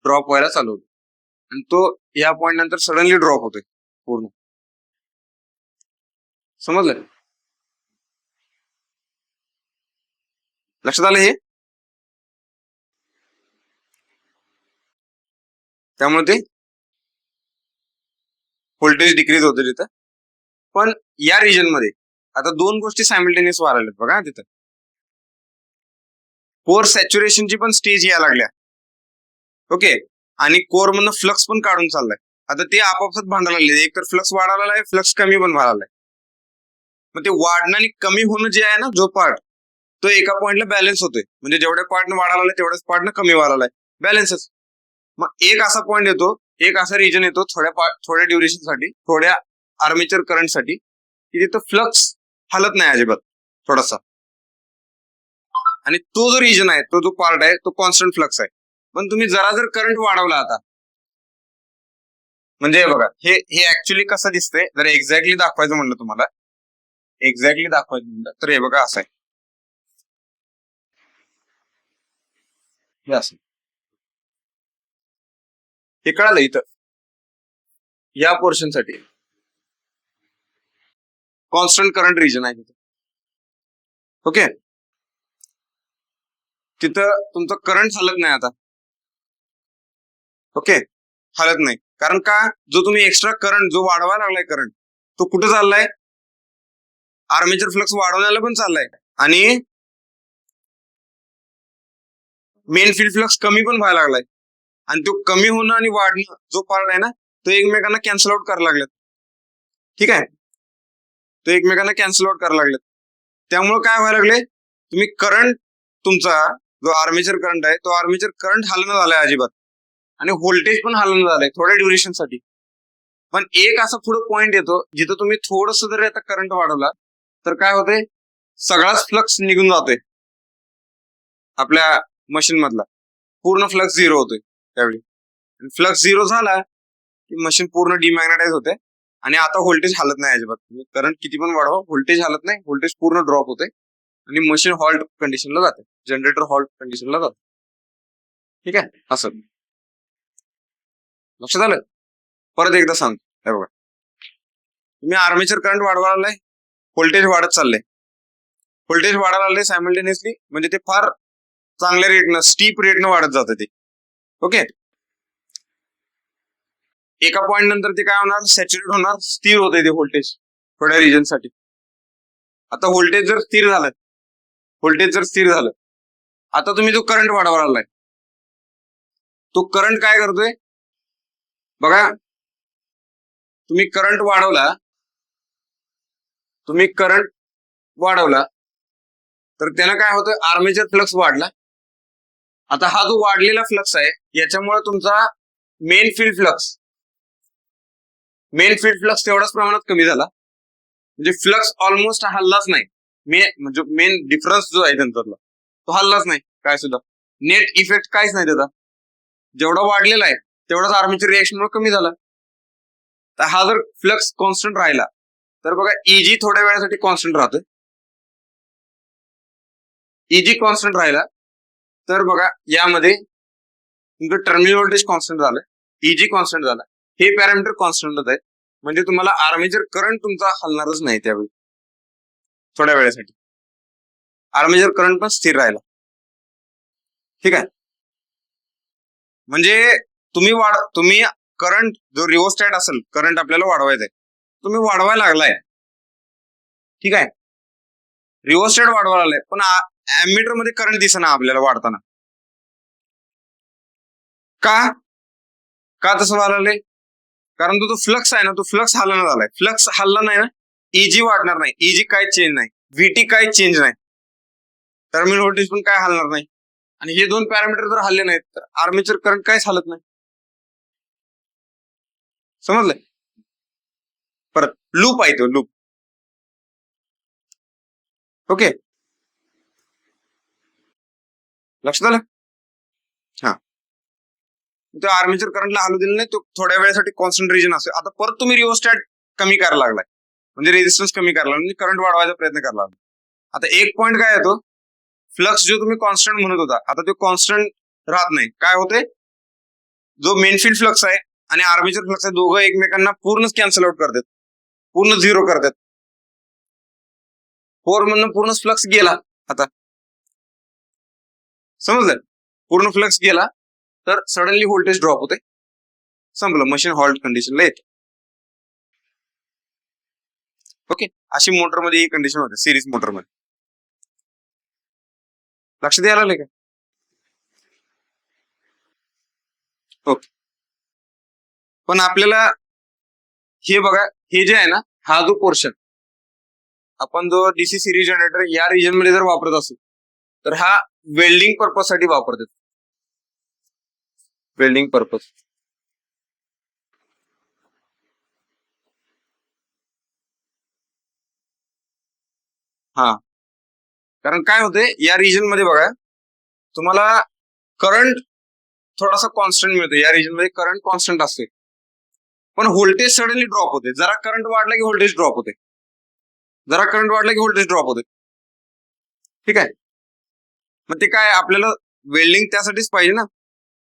ड्रॉप व्हायला चालू होतो आणि तो या पॉइंट नंतर सडनली ड्रॉप होतोय पूर्ण. समजलं, लक्षात आलं हे. त्यामुळे ते व्होल्टेज डिक्रीज होते तिथं. पण या रिजन मध्ये आता दोन गोष्टी सायमल्टेनियस व्हायला बघा तिथं. कोर सॅच्युरेशनची पण स्टेज यायला लागल्या, ओके, आणि कोर मधनं फ्लक्स पण काढून चाललाय. आता ते आपापसात भांडायला लागले, एक तर फ्लक्स वाढायला आहे, फ्लक्स कमी पण व्हायला लागलाय. मग ते वाढणं आणि कमी होणं जे आहे ना, जो पार्ट तो एका पॉइंटला बॅलन्स होतोय, म्हणजे जेवढ्या पार्टनं वाढायला लागलाय तेवढ्याच पार्टनं कमी व्हायला लागलाय, बॅलन्सच. मग एक असा पॉइंट येतो, एक असा रिजन येतो थोड्या ड्युरेशन साठी, थोड्या आर्मेचर करंट साठी, की तिथं फ्लक्स हलत नाही अजिबात थोडासा, आणि तो जो रिजन आहे, तो जो पार्ट आहे, तो कॉन्स्टंट फ्लक्स आहे. पण तुम्ही जरा जर करंट वाढवला आता, म्हणजे बघा हे ऍक्च्युली कसं दिसतंय, जर एक्झॅक्टली दाखवायचं म्हणलं तुम्हाला, एक्झॅक्टली दाखवायचं म्हणलं तर हे बघा असं आहे, हे असं, हे कळालं इथं या पोर्शन साठी कॉन्स्टंट करंट रिजन आहे तिथं. ओके, तिथं तुमचं करंट हलत नाही आता, ओके, हलत नाही. कारण का, जो तुम्ही एक्स्ट्रा करंट जो वाढवायला लागलाय करंट, तो कुठं चाललाय, आर्मेचर फ्लक्स वाढवण्याला पण चाललाय, आणि मेन फील्ड फ्लक्स कमी पण व्हायला लागलाय, आणि तो कमी होणं आणि वाढणं जो पार्ट आहे ना, तो एकमेकांना कॅन्सल आउट करायला लागलेत. ठीक आहे, तो एकमेकांना कॅन्सल आउट करायला लागलेत. त्यामुळे काय व्हायला लागले, तुम्ही करंट तुमचा जो आर्मेचर करंट आहे, तो आर्मेचर करंट हलणं झालाय अजिबात, आणि व्होल्टेज पण हलणं झालंय थोड्या ड्युरेशन साठी. पण एक असा पुढे पॉइंट येतो जिथं तुम्ही थोडस जरी आता करंट वाढवला तर काय होतंय, सगळाच फ्लक्स निघून जातोय आपल्या मशीन मधला, पूर्ण फ्लक्स झिरो होतोय त्यावेळी. फ्लक्स झिरो झाला की मशीन पूर्ण डिमॅग्नेटाइज होते, आणि आता व्होल्टेज हलत नाही अजिबात. करंट किती पण वाढवा, व्होल्टेज हलत नाही, व्होल्टेज पूर्ण ड्रॉप होते आणि मशीन हॉल्ट कंडिशनला जाते, जनरेटर हॉल्ट कंडिशनला जाते. ठीक आहे, असं लक्षात आलं. परत एकदा सांगतो, हे बघा, तुम्ही आर्मेचर करंट वाढवायला लागलाय, व्होल्टेज वाढत चाललंय, व्होल्टेज वाढायला लागले सायमल्टेनियसली, म्हणजे ते फार चांगल्या रेटनं, स्टीप रेटनं वाढत जातं ते. ओके, एका पॉइंट नंतर ते काय होणार, सॅच्युरेट होणार, स्थिर होते ते व्होल्टेज थोड्या रिजन साठी. आता व्होल्टेज जर स्थिर झालं, आता तुम्ही जो करंट वाढवायला लागलाय, तो करंट काय करतोय बघा, तुम्ही करंट वाढवला तर त्यानं काय होतं, आर्मेचर फ्लक्स वाढला. आता हा जो वाढलेला फ्लक्स आहे, याच्यामुळे तुमचा मेन फील्ड फ्लक्स तेवढाच प्रमाणात कमी झाला, म्हणजे फ्लक्स ऑलमोस्ट हल्लाच नाही. म्हणजे मेन डिफरन्स जो आहे त्यांच्यातला तो हल्लाच नाही, काय सुद्धा नेट इफेक्ट काहीच नाही त्याचा. जेवढा वाढलेला आहे तेवढाच आर्मेचर रिएक्शन कमी झाला. तर हा जर फ्लक्स कॉन्स्टंट राहिला तर बघा, इजी थोड्या वेळासाठी कॉन्स्टंट राहतोय. इजी कॉन्स्टंट राहिला तर बघा, यामध्ये तुमचं टर्मिनल व्होल्टेज कॉन्स्टंट झालं, इजी कॉन्स्टंट झाला, हे पॅरामीटर कॉन्स्टंटच आहेत, म्हणजे तुम्हाला आर्मेचर करंट तुमचा हलणारच नाही त्यावेळी. थोड्या वेळेसाठी आर्मेचर करंट पण स्थिर राहिला. ठीक आहे, म्हणजे तुम्ही करंट जो रिओस्टॅट असेल, करंट आपल्याला वाढवायचा आहे, तुम्ही वाढवायला लागलाय. ठीक आहे, रिओस्टॅट वाढवायला लागलाय, पण ऍमीटर मध्ये करंट दिसेना आपल्याला वाढताना. का तसं व्हायला लागले, कारण तो फ्लक्स आहे ना, तो फ्लक्स हलना झालाय. फ्लक्स हलला नाही ना, इजी वाढणार नाही, इजी काय चेंज नाही, व्हीटी काय चेंज नाही, टर्मिनल व्होल्टेज पण काय हलणार नाही. आणि हे दोन पॅरामीटर जर हल्ले नाहीत तर आर्मेचर करंट काहीच हलत नाही. समजलंय? परत लूप आहे तो लूप. ओके, लक्षात आलं? हा, तो आर्मेचर करंटला हलू दिलं नाही, तो थोड्या वेळेसाठी कॉन्स्टंट रिजन असेल. आता परत तुम्ही रिओस्टॅट कमी करायला लागलाय, म्हणजे रेजिस्टन्स कमी करायला, म्हणजे करंट वाढवायचा प्रयत्न करायला लागला. आता एक पॉईंट काय येतो, फ्लक्स जो तुम्ही कॉन्स्टंट म्हणत होता, आता तो कॉन्स्टंट राहत नाही. काय होते, जो मेन फील्ड फ्लक्स आहे आणि आर्मेचर फ्लक्स आहे, दोघं एकमेकांना पूर्णच कॅन्सल आउट करतात, पूर्ण झिरो करतात. 4 मधनं पूर्ण फ्लक्स गेला. आता समजलं, पूर्ण फ्लक्स गेला तर सडनली व्होल्टेज ड्रॉप होते, संपलं, मशीन हॉल्ट कंडिशनला येते. ओके, अशी मोटरमध्ये ही कंडिशन होते, सिरीज मोटरमध्ये. लक्ष द्यायला लागले का? ओके, पण आपल्याला हे बघा, हे जे आहे ना, हा जो पोर्शन आपण जो डीसी सिरीज जनरेटर या रिजन मध्ये जर वापरत असू तर हा वेल्डिंग पर्पज साठी वापरतात, वेल्डिंग पर्पज. हा, कारण काय होते या रिजन मध्ये बघा, तुम्हाला करंट थोडासा कॉन्स्टंट मिळतो. या रिजन मध्ये करंट कॉन्स्टंट असते, पण व्होल्टेज सडनली ड्रॉप होते. जरा करंट वाढला की व्होल्टेज ड्रॉप होते, जरा करंट वाढला की व्होल्टेज ड्रॉप होते. ठीक आहे, मग ते काय आपल्याला वेल्डिंग त्यासाठीच पाहिजे ना,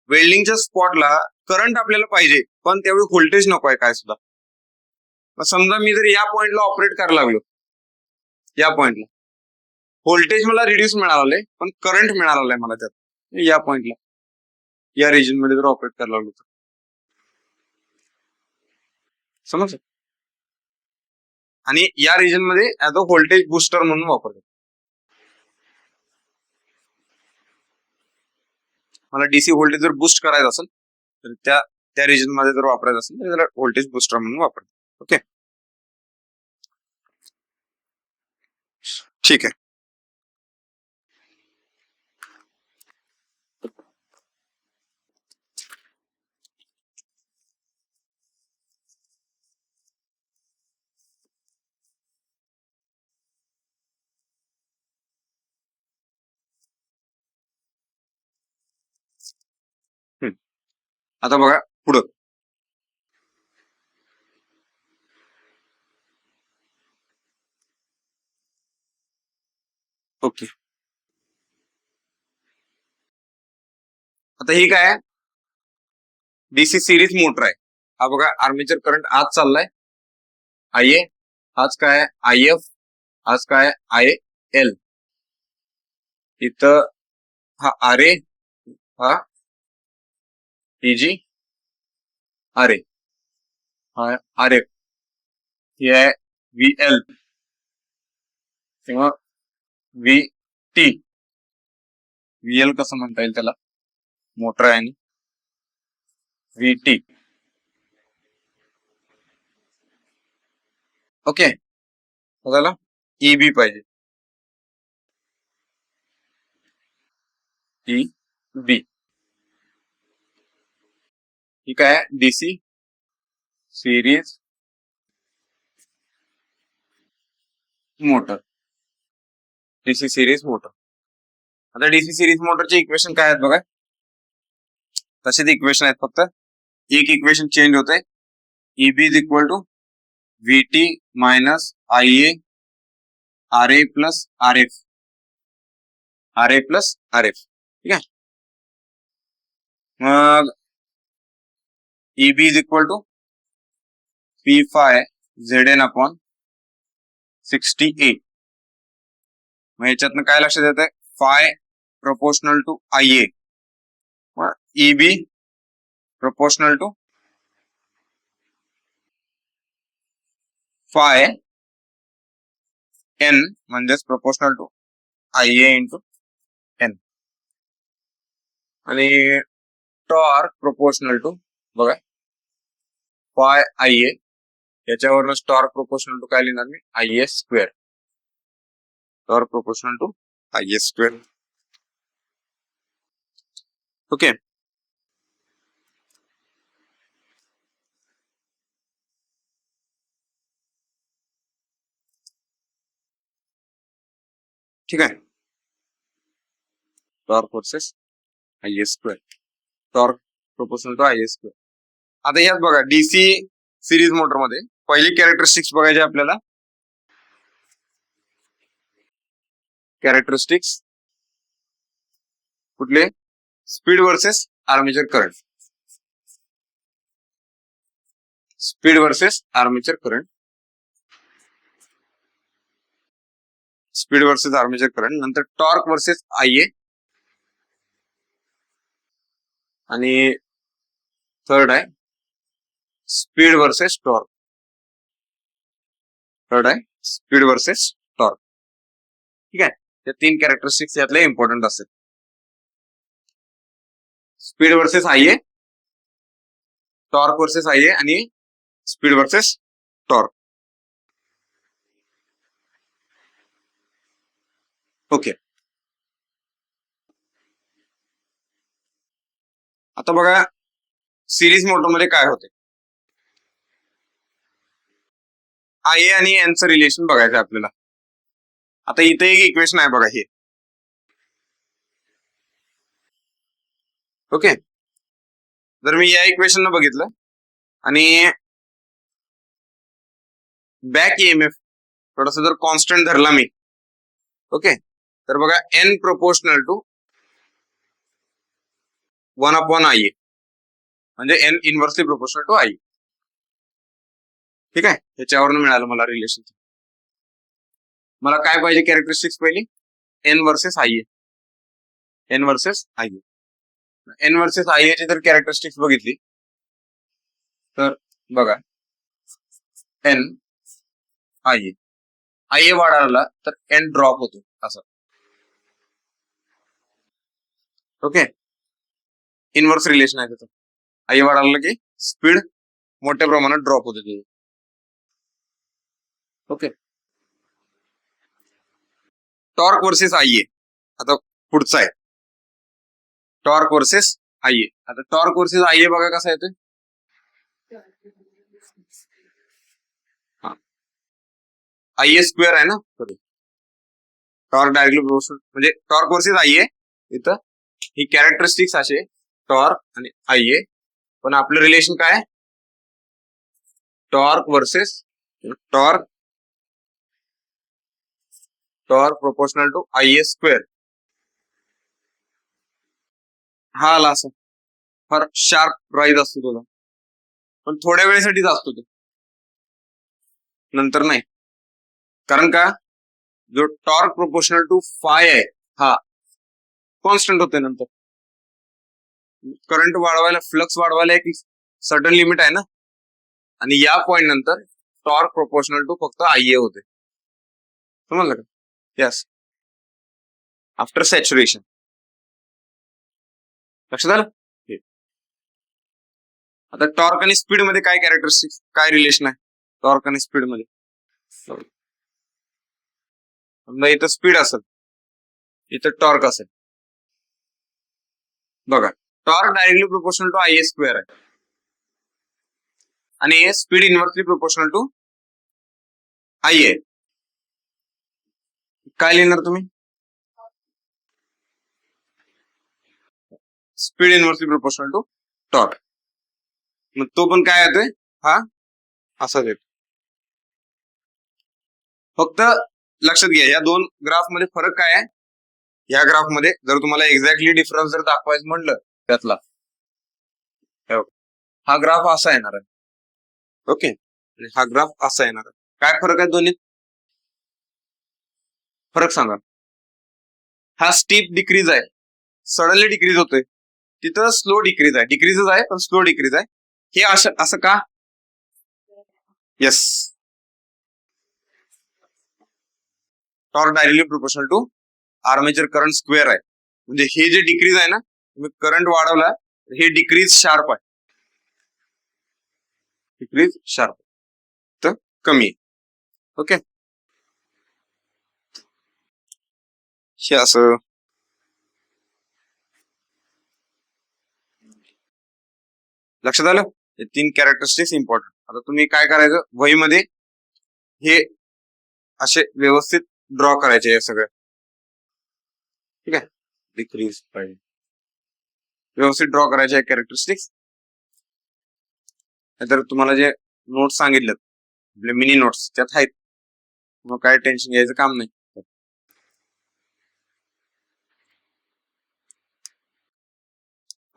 वेल्डिंगच्या स्पॉटला करंट आपल्याला पाहिजे, पण त्यावेळी व्होल्टेज नको आहे काय सुद्धा. मग समजा मी जर या पॉइंटला ऑपरेट करायला लागलो, या पॉइंटला व्होल्टेज मला रिड्यूस मिळाले पण करंट मिळाला मला त्यात, या पॉइंटला या रिजन मध्ये जर ऑपरेट करायला लागलो तर. समज, आणि या रिजन मध्ये ऍज अ व्होल्टेज बुस्टर म्हणून वापरतात. मला डीसी व्होल्टेज जर बूस्ट करायचं असेल तर त्या रिजन मध्ये जर वापरायचं असेल तर त्याला व्होल्टेज बुस्टर म्हणून वापरतात. ओके, ठीक आहे. आता बघा पुढं, ओके, आता हे काय डीसी सिरीज मोटर आहे. हा बघा आर्मेचर करंट आज चाललाय आय ए, आज काय आय एफ, आज काय आय एल, इथं हा आर ए, हा टीजी, आर ए, हा आर एफ, हे आहे व्ही एल किंवा व्ही टी. व्ही एल कसं म्हणता येईल त्याला, मोटर आहे, आणि व्ही टी. ओके, त्याला ईबी पाहिजे, ई बी. ही काय DC series motor, DC series motor. आता डीसी सिरीज मोटरचे इक्वेशन काय आहेत बघा, तसेच इक्वेशन आहेत, फक्त एक इक्वेशन चेंज होते. E B is equal to V T minus I A R A plus R F, R A plus R F. ठीक आहे, मग E B is equal to P phi Z N upon 68. मग ह्याच्यातनं काय लक्षात येत आहे, phi proportional to I A, E B proportional to phi N, म्हणजेच proportional to I A into N, आणि टॉर्क प्रपोर्शनल टू बघा फाय आय ए, याच्यावरनं टॉर्क प्रोपोर्शनल टू काय लिहिणार मी, I A square. Torque proportional to I A square. Okay. ठीक आहे. Torque versus I A square. Torque proportional to I A square. आता यात बघा डीसी सिरीज मोटर मध्ये पहिली कॅरेक्टरिस्टिक्स बघायचे आपल्याला. कॅरेक्टरिस्टिक्स कुठले, speed versus armature current. Speed versus armature current. Speed versus armature current. नंतर टॉर्क वर्सेस आय ए. आणि थर्ड आहे स्पीड वर्सेस टॉर्क. थर्ड आहे स्पीड वर्सेस टॉर्क. ठीक आहे. या 3 कॅरेक्टरिस्टिक्स यातले इम्पॉर्टंट असतात. Speed versus I A, torque versus I A आणि स्पीड वर्सेस टॉर्क. ओके. आता बघा सिरीज मोटर मध्ये काय होते, आय ए आणि एनचं रिलेशन बघायचं आपल्याला. आता इथे एक इक्वेशन आहे बघा हे. ओके. जर मी या इक्वेशन न बघितलं आणि बॅक ईएमएफ थोडासा जर कॉन्स्टंट धरला मी, ओके, तर बघा N proportional to 1/I A, म्हणजे N inversely proportional to I. ठीक आहे. याच्यावरून मिळालं मला रिलेशन. मला काय पाहिजे कॅरेक्टरिस्टिक्स पहिली, N versus I A. N versus I A. N versus I A ची जर कॅरेक्टरिस्टिक्स बघितली तर बघा N I A. I A वाढायला तर एन ड्रॉप होतो असं. ओके. इनवर्स रिलेशन आहे त्याचं. आय ए वाढायला की स्पीड मोठ्या प्रमाणात ड्रॉप होते त्याची. ओके. टॉर्क वर्सेस आय ए. आता पुढचा आहे टॉर्क वर्सेस आय ए. आता टॉर्क वर्सेस आय ए बघा कसा येतोय, आय ए स्क्वेअर आहे ना. टॉर्क डायरेक्टली प्रोपोर्शनल म्हणजे टॉर्क वर्सेस आय ए. इथं ही कॅरेक्टरिस्टिक्स असे टॉर्क आणि आय ए, पण आपलं रिलेशन काय आहे, torque versus torque, torque proportional to I A square. हा आला असं फार शार्प राईज असतो तुझा, पण थोड्या वेळेसाठीच असतो तो, नंतर नाही. कारण का, जो टॉर्क प्रोपोर्शनल टू फाय आहे हा कॉन्स्टंट होते. नंतर करंट वाढवायला, फ्लक्स वाढवायला एक सर्टन लिमिट आहे ना, आणि या पॉइंट नंतर टॉर्क प्रोपोर्शनल टू फक्त आय ए होते. समजलं का. यस. After saturation. लक्षात आलं. आता टॉर्क आणि स्पीड मध्ये काय कॅरेक्टरिस्टिक्स, काय रिलेशन आहे टॉर्क आणि स्पीड मध्ये. समजा इथं स्पीड असेल, इथं टॉर्क असेल. बघा torque directly proportional to I A square आहे आणि speed inversely proportional to I A. काय लिहिणार तुम्ही, speed inversely proportional to torque. मग तो पण काय येतोय, हा असाच येतो. फक्त लक्षात घ्या या दोन ग्राफ मध्ये फरक काय आहे. या ग्राफ मध्ये जर तुम्हाला एक्झॅक्टली डिफरन्स जर दाखवायचं म्हटलं त्यातला, हा ग्राफ असा येणार आहे. ओके. आणि हा ग्राफ असा येणार आहे. काय फरक आहे दोन्ही, फरक सांगा. हा स्टीप डिक्रीज आहे, सडनली डिक्रीज होतोय. तिथं स्लो डिक्रीज आहे, डिक्रीजच आहे पण स्लो डिक्रीज आहे. हे असं का, yes, torque directly proportional to armature current square आहे. म्हणजे हे जे डिक्रीज आहे ना, तुम्ही करंट वाढवला हे डिक्रीज शार्प आहे. डिक्रीज शार्प तर कमी आहे. ओके, हे असं लक्षात आलं. हे 3 कॅरेक्टरिस्टिक्स इम्पॉर्टंट. आता तुम्ही काय करायचं, वहीमध्ये हे असे व्यवस्थित ड्रॉ करायचे हे सगळं. ठीक आहे, डिक्रीज पाहिजे व्यवस्थित ड्रॉ करायचे कॅरेक्टरिस्टिक्स. नाहीतर तुम्हाला जे नोट्स सांगितलेत आपले मिनी नोट्स त्यात आहेत, मग काय टेन्शन घ्यायचं काम नाही.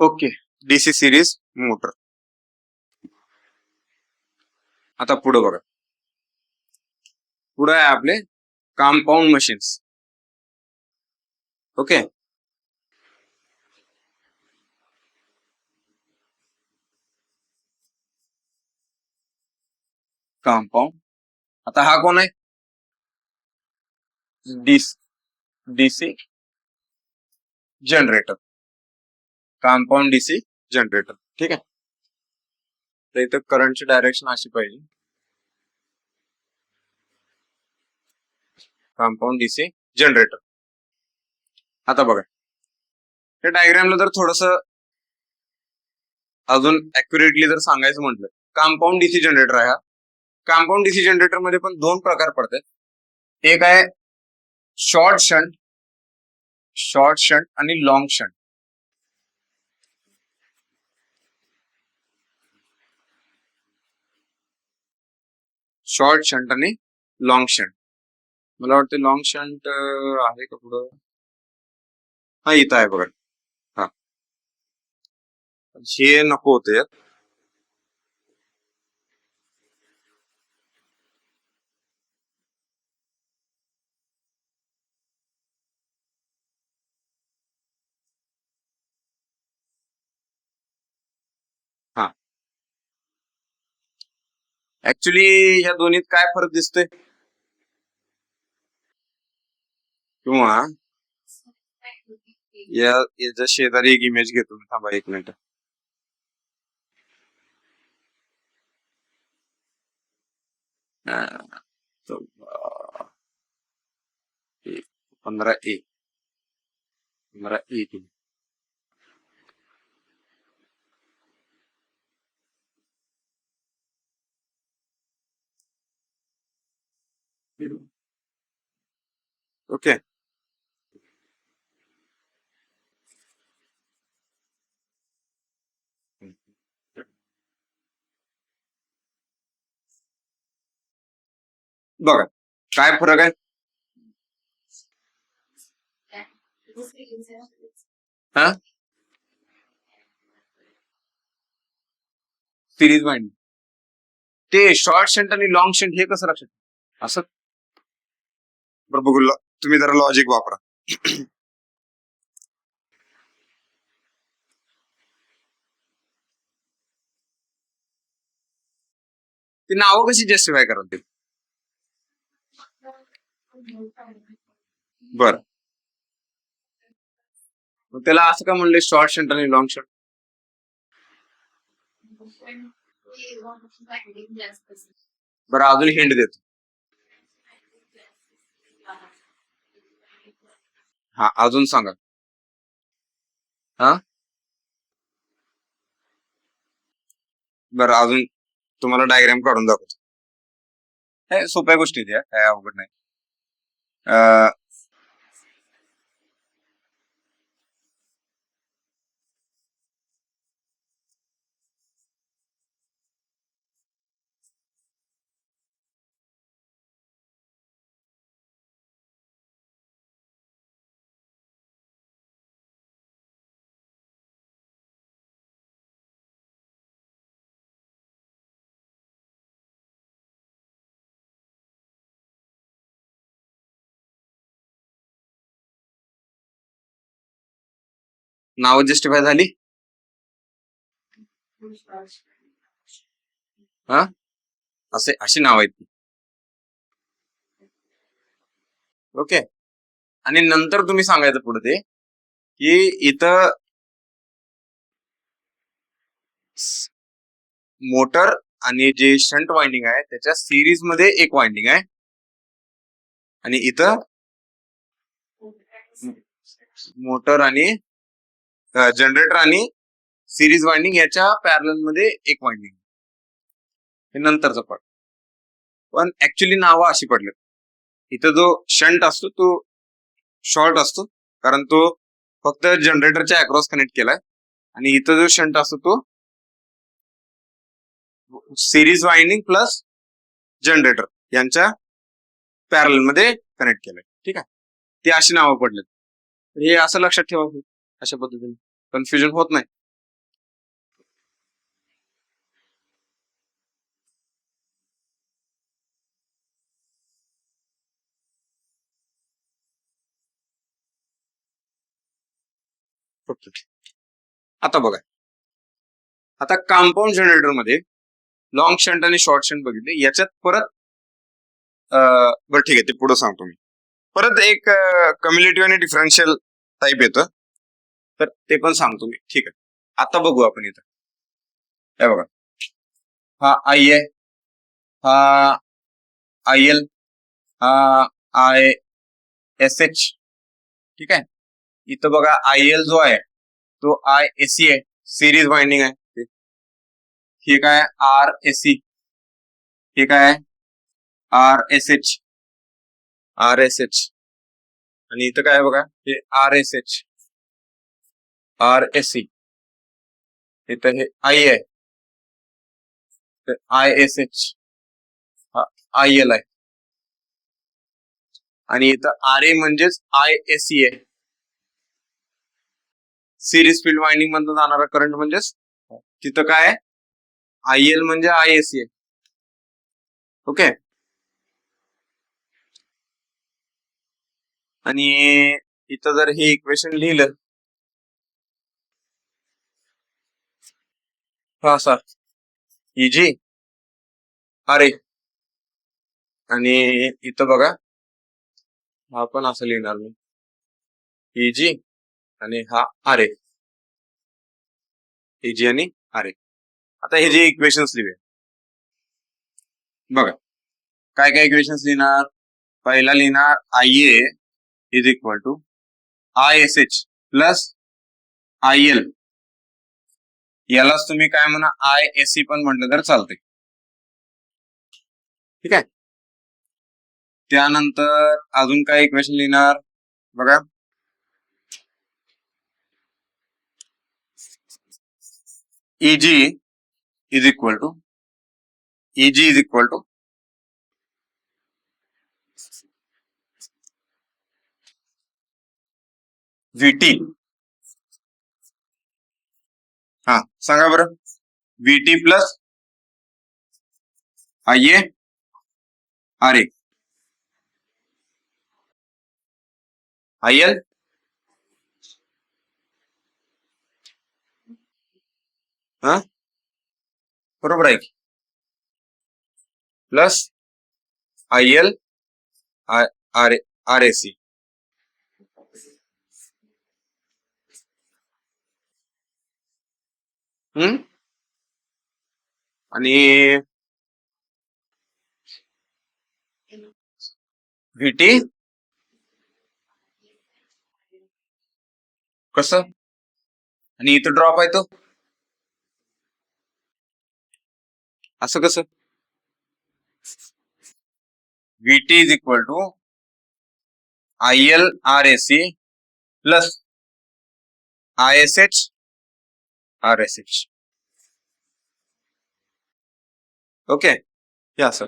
Okay, DC series motor. आता पुढे बघा, पुढे आहे आपले कंपाऊंड मशीन्स. Okay, compound. आता हा कोण आहे, DC generator, compound DC generator. ठीक आहे, तर इथं करंटची डायरेक्शन अशी पाहिजे, कंपाऊंड डीसी जनरेटर. आता बघा, हे डायग्रामला जर थोडस अजून अॅक्युरेटली जर सांगायचं म्हटलं, कंपाऊंड डीसी जनरेटर आहे हा. कंपाऊंड डीसी जनरेटर मध्ये पण 2 प्रकार पडतात. एक आहे शॉर्ट शंट आणि लॉंग शंट. शॉर्ट शंट आणि लॉंग शंट. मला वाटतं लॉंग शंट आहे का पुढं, हा इथं आहे बघा. हा, हे नको होते. हा, ऍक्च्युली या दोन्हीत काय फरक दिसतोय, किंवा याच्या शेजारी एक इमेज घेतो मी, थांबा 1 मिनिट. तो 15A ओके. बघा काय फरक आहे, हा सिरीज वाइंडिंग. ते शॉर्ट शंट आणि लॉंग शंट हे कसं लक्षात असं. बरं बघू, तुम्ही जरा लॉजिक वापरा. ती नावं कशी जस्टिफाय करा ते. बर, मग त्याला असं का म्हणले शॉर्ट शंट आणि लॉंग शंट. बरं, अजून हिंट देतो. हा, अजून सांगा. हा, बरं, अजून तुम्हाला डायग्राम काढून दाखवतो. हे सोप्या गोष्टी द्या, काय अवघड नाही. नाव जस्टिफाय झाली. हा, अशी नाव आहेत. ओके, आणि नंतर तुम्ही सांगायचं पुढे ते की इथं मोटर आणि जे शंट वाइंडिंग आहे त्याच्या सिरीज मध्ये एक वाइंडिंग आहे आणि इथं मोटर आणि जनरेटर आणि सिरीज वाइंडिंग याच्या पॅरलल मध्ये एक वाइंडिंग. हे नंतरचं पार्ट. पण ऍक्च्युली नावं अशी पडले. इथं जो शंट असतो तो शॉर्ट असतो कारण तो फक्त जनरेटरच्या अक्रॉस कनेक्ट केलाय आणि इथं जो शंट असतो तो सिरीज वाइंडिंग प्लस जनरेटर यांच्या पॅरल मध्ये कनेक्ट केलंय. ठीक आहे, ते अशी नावं पडलेत. हे असं लक्षात ठेवा, अशा पद्धतीने कन्फ्युजन होत नाही. आता बघा, आता कंपाऊंड जनरेटर मध्ये लॉंग शंट आणि शॉर्ट शंट बघितले. याच्यात परत बरं ठीक आहे, ते पुढे सांगतो मी. परत एक कम्युलेटिव्ह आणि डिफरन्शियल टाईप येतं, तर ते पण सांगतो मी. ठीक आहे, आता बघू आपण इथं. हे बघा, हा आई आहे, हा आय एल, हा आय एस एच. ठीक आहे, इथं बघा आय एल जो आहे तो आय एसी आहे, सिरीज वाइंडिंग आहे. हे काय आर एसी, हे काय R S H, R S H. आणि इथं काय बघा, हे R S H, R S C. इथं हे आय आहे, I S H, I L आहे. आणि इथं आर ए म्हणजेच आय एस सी आहे, सिरीज फील्ड वाइंडिंग मधून जाणारा करंट म्हणजेच. तिथं काय आय एल म्हणजे आय एस सी आहे. ओके, आणि इथं जर हे इक्वेशन लिहिलं हा असा इजी अरे, आणि इथं बघा हा पण असं लिहिणार मी इजी आणि हा आर ए, इजी आणि आर ए. आता हे जे इक्वेशन्स लिहूया बघा, काय काय इक्वेशन्स लिहिणार. पहिला लिहिणार I A is equal to I S H plus I L. यालाच तुम्ही काय म्हणा आय एस सी पण म्हटलं तर चालतंय. ठीक आहे, त्यानंतर अजून काय इक्वेशन लिहिणार बघा, E G is equal to E G is equal to V T. हा सांगा बरं, V T plus I A R A, I L हा बरोबर आहे की, plus I L R R A C. आणि व्हीटी कसं, आणि इथं ड्रॉप आहे तो असं कसं. V T is equal to I L R A C plus I S H R S H. Okay, या सर.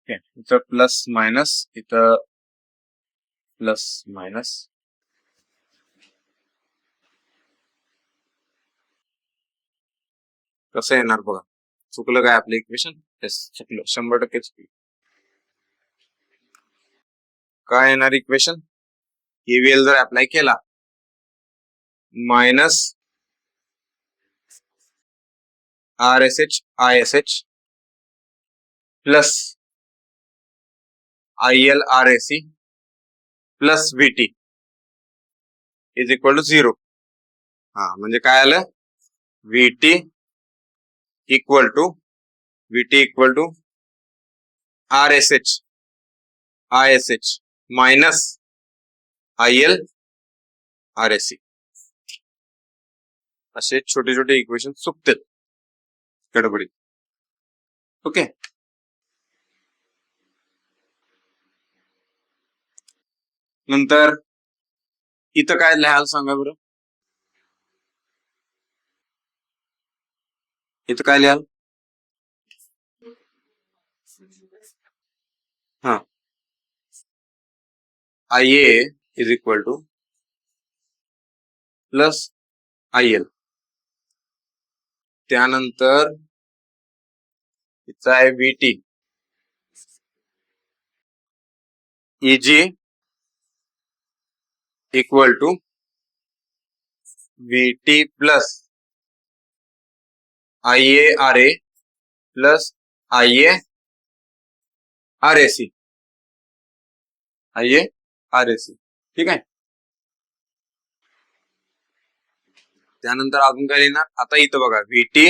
इथं प्लस मायनस, इथं प्लस मायनस. कसं येणार बघा, चुकलं काय आपलं इक्वेशन. चुकलं, 100% चुकलं. काय येणार इक्वेशन, केव्हीएल जर अप्लाय केला minus R S H I S H plus I L R A C plus V T. Is equal to 0. हा म्हणजे काय आलं, V T equal to R S H minus I L R S C. असे छोटे छोटे इक्वेशन चुकतात गडबडीत. ओके, नंतर इथं काय लिहायला सांगा बरं. इथं काय लिहाल, हा I A is equal to plus I L. त्यानंतर इथं आहे V T is equal to V T plus I A R A plus I A R A C. I A R A C, ठीक आहे. त्यानंतर अजून काय लिहिणार, आता इथं बघा V T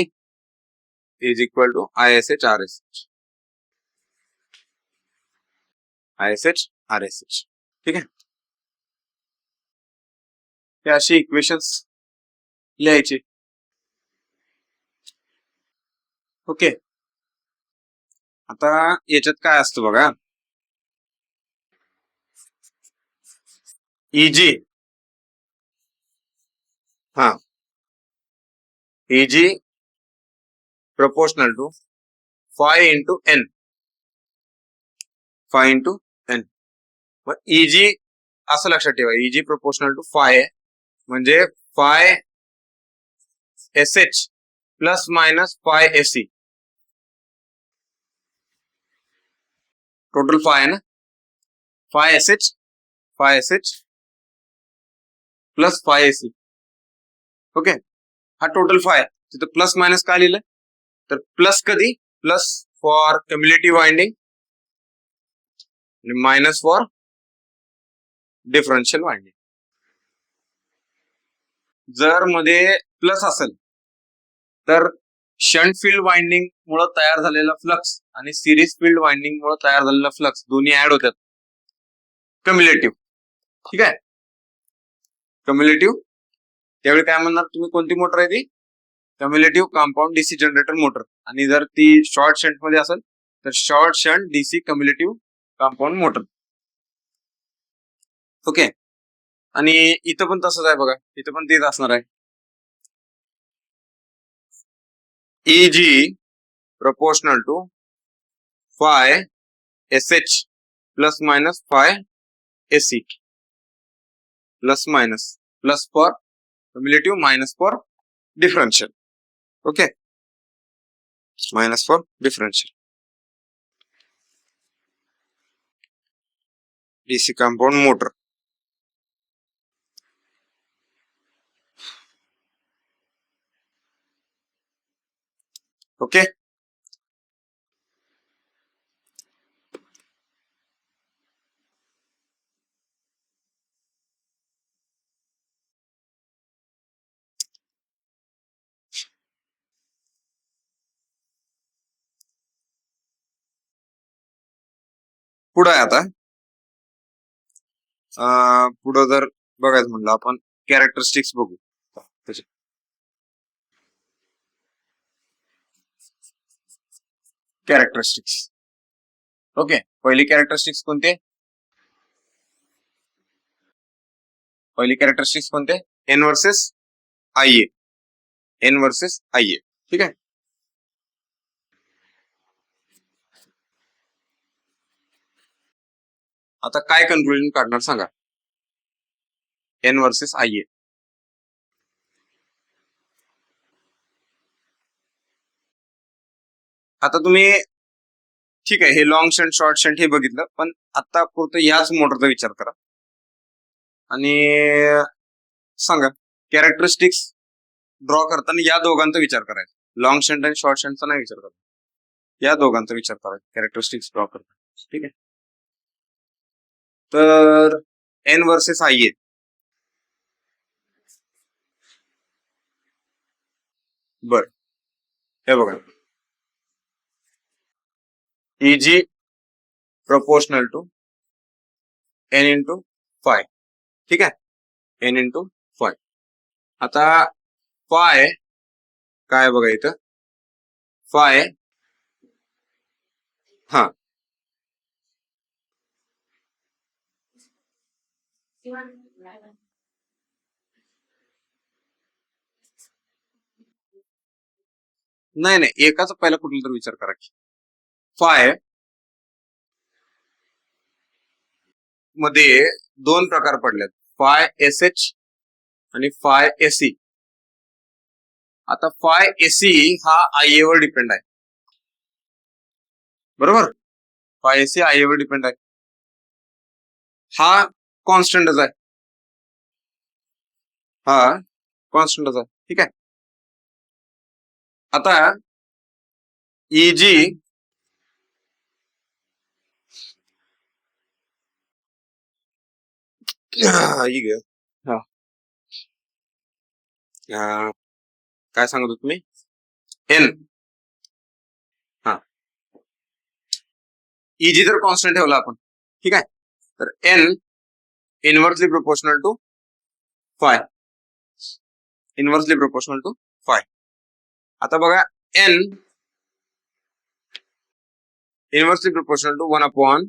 is equal to I S H R S H, I S H R S H, ठीक आहे. हे अशी इक्वेशन्स लिहायचे. ओके, आता याच्यात काय असतं बघा, इजी, हा E G proportional to phi into n, phi into n. मग इजी असं लक्षात ठेवा, इजी प्रोपोर्शनल टू फाय आहे, म्हणजे phi S H plus minus phi S C. Total phi आहे ना, phi S H plus phi S C. Okay, हा टोटल फाय. तिथं प्लस मायनस काय लिहिलं, तर प्लस कधी, प्लस फॉर कम्युलेटिव्ह वाइंडिंग आणि मायनस फॉर डिफरन्शियल वाइंडिंग. जर मध्ये प्लस असेल तर शंट फील्ड वाइंडिंग मुळे तयार झालेला फ्लक्स आणि सिरीज फील्ड वाइंडिंग मुळे तयार झालेला फ्लक्स दोन्ही ऍड होतात कम्युलेटिव्ह. ठीक आहे, कम्युलेटिव्ह. त्यावेळी काय म्हणणार तुम्ही, कोणती मोटर आहे ती, cumulative compound DC generator motor. आणि जर ती शॉर्ट शंट मध्ये असेल तर short shunt DC cumulative compound motor. Okay, आणि इथं पण तसंच आहे बघा, इथं पण तेच असणार आहे. Easy proportional to phi SH plus minus phi SC, plus minus, plus for cumulative, minus for differential. Okay, minus for differential. DC compound motor. Okay, पुढे आता पुढे जर बघायचं म्हणलं आपण कॅरेक्टरिस्टिक्स बघू. कॅरेक्टरिस्टिक्स. ओके, पहिली कॅरेक्टरिस्टिक्स कोणते, पहिली कॅरेक्टरिस्टिक्स कोणते, N versus I A, N versus I A. ठीक आहे, आता काय कन्क्लुजन काढणार सांगा, एन वर्सेस आय ए. आता तुम्ही ठीक आहे, हे लॉंग शंट शॉर्ट शंट हे बघितलं, पण आता पुरतं याच मोटरचा विचार करा आणि सांगा कॅरेक्टरिस्टिक्स ड्रॉ करताना या दोघांचा विचार करायचा, लॉंग शंट आणि शॉर्ट शंटचा नाही विचार करायचा, या दोघांचा विचार करायचा कॅरेक्टरिस्टिक्स ड्रॉ करताना. ठीक आहे, तर एन वर्सेस आय ए, बर, हे बघा, Eg proportional to n into phi. ठीक आहे, n इंटू फाय. आता फाय काय बघा इथं, फाय हा नाही नाही, एकाचा पहिला कुठला तर विचार करा की फाय मध्ये दोन प्रकार पडलेत, फाय एस एच आणि फाय एसी. आता फाय एसी हा आय वर डिपेंड आहे, बरोबर. फाय एसी आय वर डिपेंड आहे, हा कॉन्स्टंटच आहे, हा कॉन्स्टंटच आहे. ठीक आहे. आता Eg ಈಗ हा काय सांगत होतो तुम्ही, एन. हा, Eg जर कॉन्स्टंट ठेवला आपण, ठीक आहे, तर N inversely proportional to phi, inversely proportional to phi. आता बघा, N inversely proportional to 1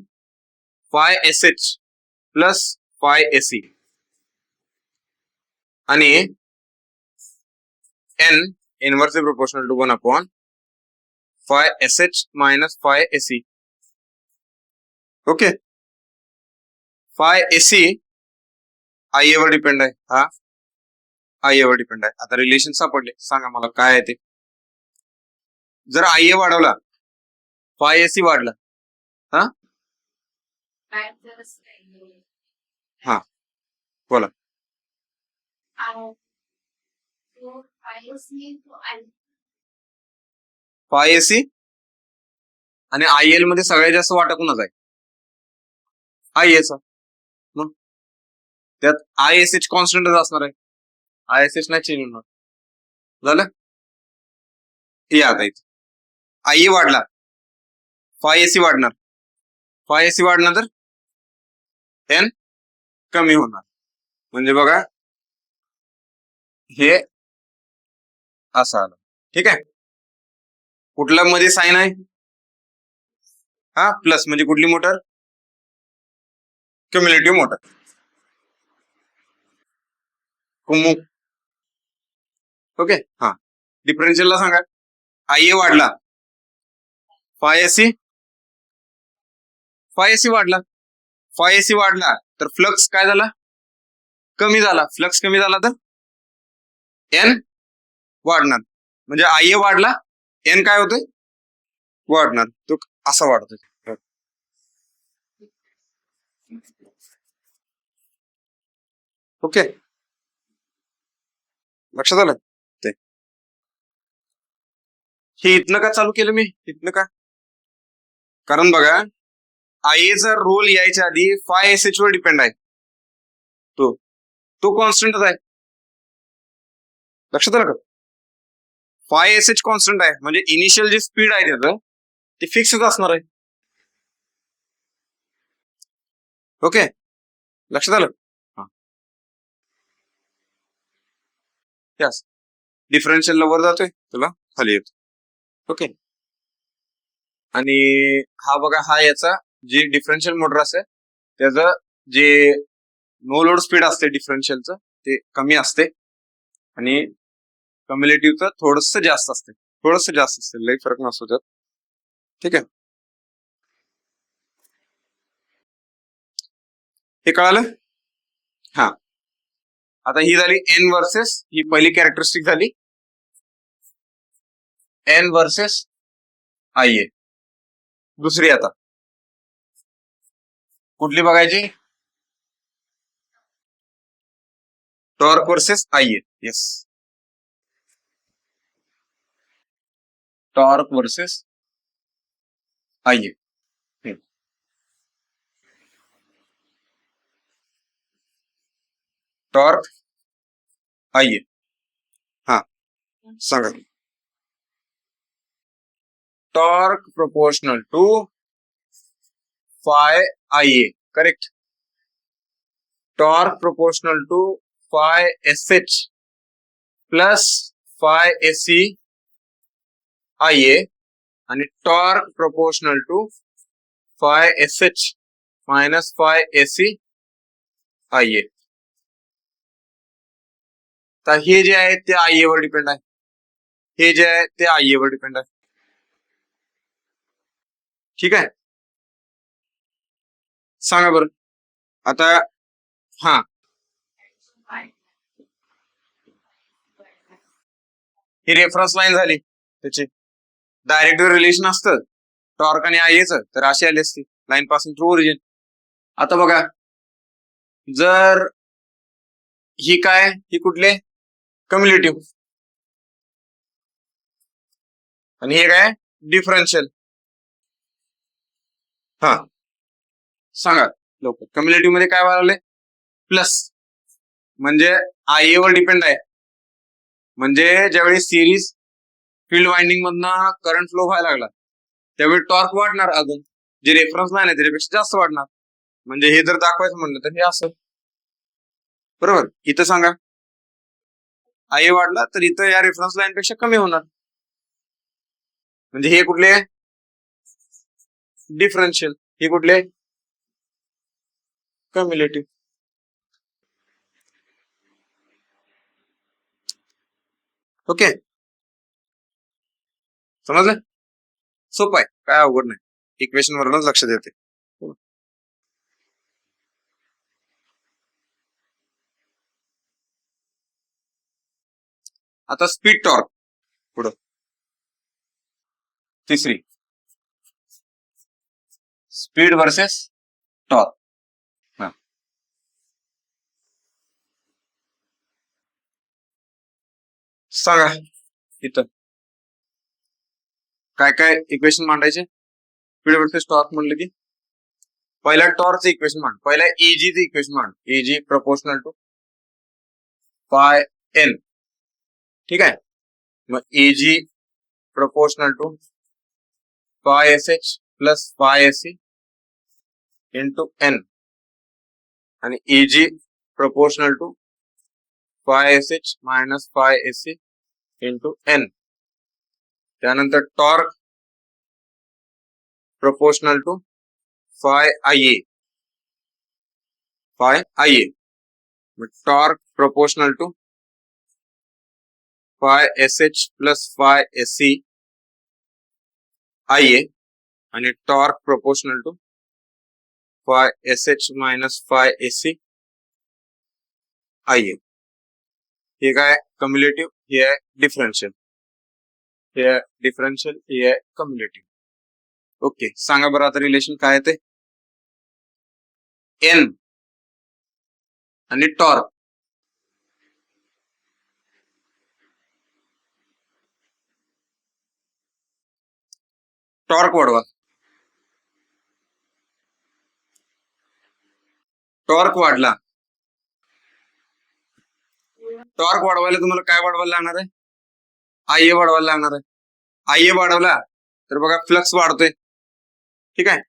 phi S H plus phi S C आणि N inversely proportional to 1 phi S H minus phi S C. Okay, phi S C I वर डिपेंड आहे, हा आय वर डिपेंड आहे. आता रिलेशन सापडले, सांगा मला काय आहे ते. जर आय वाढवला, फाय एसी वाढला, हा हा बोला. फाय एसी आणि आय एल मध्ये सगळ्यात जास्त वाटा कुणाचा आहे, आय एचा. मग त्यात आय एस एच कॉन्स्टंटच असणार आहे, आय एस एच नाही चेंज होणार. झालं, या आता इथे आय वाढला, फाय एसी वाढणार, फाय एसी वाढणार तर एन कमी होणार. म्हणजे बघा हे असं आलं. ठीक आहे, कुठला मध्ये साईन आहे, हा प्लस, म्हणजे कुठली motor, cumulative motor. Kumu. Okay, हा डिफरन्शियलला सांगा, आय वाढला, फाय एसी, फाय एसी वाढला, फाय एसी वाढला तर फ्लक्स काय झाला, कमी झाला. फ्लक्स कमी झाला तर एन वाढणार, म्हणजे आय वाढला, एन काय होतंय, वाढणार. तो असा वाढतोय. ओके, लक्षात आलं ते. हे इथनं का चालू केलं मी, इथनं का, कारण बघा आयचा रोल यायच्या आधी फाय एस एच वर डिपेंड आहे, तो तो कॉन्स्टंटच आहे. लक्षात आलं का, फाय एस एच कॉन्स्टंट आहे, म्हणजे इनिशियल जे स्पीड आहे त्याचं ते फिक्सच असणार आहे. ओके, लक्षात आलं. यस, डिफरन्शियल वर जातोय, तुला खाली येतो. ओके, आणि हा बघा, हा याचा जे डिफरन्शियल मोटर असेल त्याचं जे नो लोड स्पीड असते डिफरन्शियलचं ते कमी असते आणि कम्युलेटिव्हचं थोडस जास्त असते, लई फरक नसतो त्यात. ठीक आहे, हे कळालं. हा, आता ही झाली एन वर्सेस, ही पहिली कॅरेक्टरिस्टिक झाली एन वर्सेस आय ए. दुसरी आता कुठली बघायची, torque versus I A. Yes, torque versus I A. Torque I A, हा सांगा. Torque proportional to phi IA, correct? Torque proportional to phi SH plus phi SE IA आणि torque proportional to phi SH minus phi SE IA. तर हे जे आहे ते IA वर डिपेंड आहे, हे जे आहे ते IA वर डिपेंड आहे. ठीक आहे, सांगा बरं आता. हा, ही रेफरन्स लाईन झाली, त्याची डायरेक्ट रिलेशन असतं टॉर्क आणि आयएचं, तर अशी आली असती लाईन पासून थ्रू ओरिजिन. आता बघा, जर ही काय, ही कुठले कम्युलेटिव्ह आणि हे काय डिफरन्शियल. हा, सांगा लवकर, कम्युलेटिव्ह मध्ये काय वाढवले प्लस, म्हणजे आयए वर डिपेंड आहे. म्हणजे ज्यावेळी सिरीज फील्ड वाइंडिंग मधनं करंट फ्लो व्हायला लागला त्यावेळी टॉर्क वाढणार, अजून जे रेफरन्स लाईन आहे त्याच्यापेक्षा जास्त वाढणार. म्हणजे हे जर दाखवायचं म्हणलं तर हे असं, बरोबर. इथं सांगा आय वाढला तर इथं या रेफरन्स लाईन पेक्षा कमी होणार, म्हणजे हे कुठले डिफरन्शियल, हे कुठले कम्युलेटिव्ह. ओके, समजलं? सोपं आहे, काय अवघड नाही, इक्वेशन वरूनच लक्ष देते. आता स्पीड टॉर्क पुढं, तिसरी स्पीड वर्सेस टॉर्क. सांगा इथं काय काय इक्वेशन मांडायचे. स्पीड वर्सेस टॉर्क म्हणलं की पहिला टॉर्कचं इक्वेशन मांड, पहिला एजीचं इक्वेशन मांड, E G proportional to phi N. ठीक आहे, मग E G proportional to phi S H plus phi S C into N आणि E G proportional to phi S H minus phi S C into N. त्यानंतर torque proportional to phi IA, phi IA, torque proportional to phi SH plus phi SC IA आणि torque proportional to phi SH minus phi SC IA. हे काय कम्युलेटिव्ह, हे आहे डिफरन्शियल, हे आहे डिफरन्शियल, हे आहे कम्युलेटिव्ह. ओके, सांगा बरं आता रिलेशन काय आहे ते. एन आणि टॉर्क, टॉर्क वाढवा, टॉर्क वाढला, टॉर्क वाढवायला तुम्हाला काय वाढवायला लागणार आहे, आयए वाढवायला लागणार आहे. आयए वाढवला तर बघा फ्लक्स वाढतोय, ठीक आहे,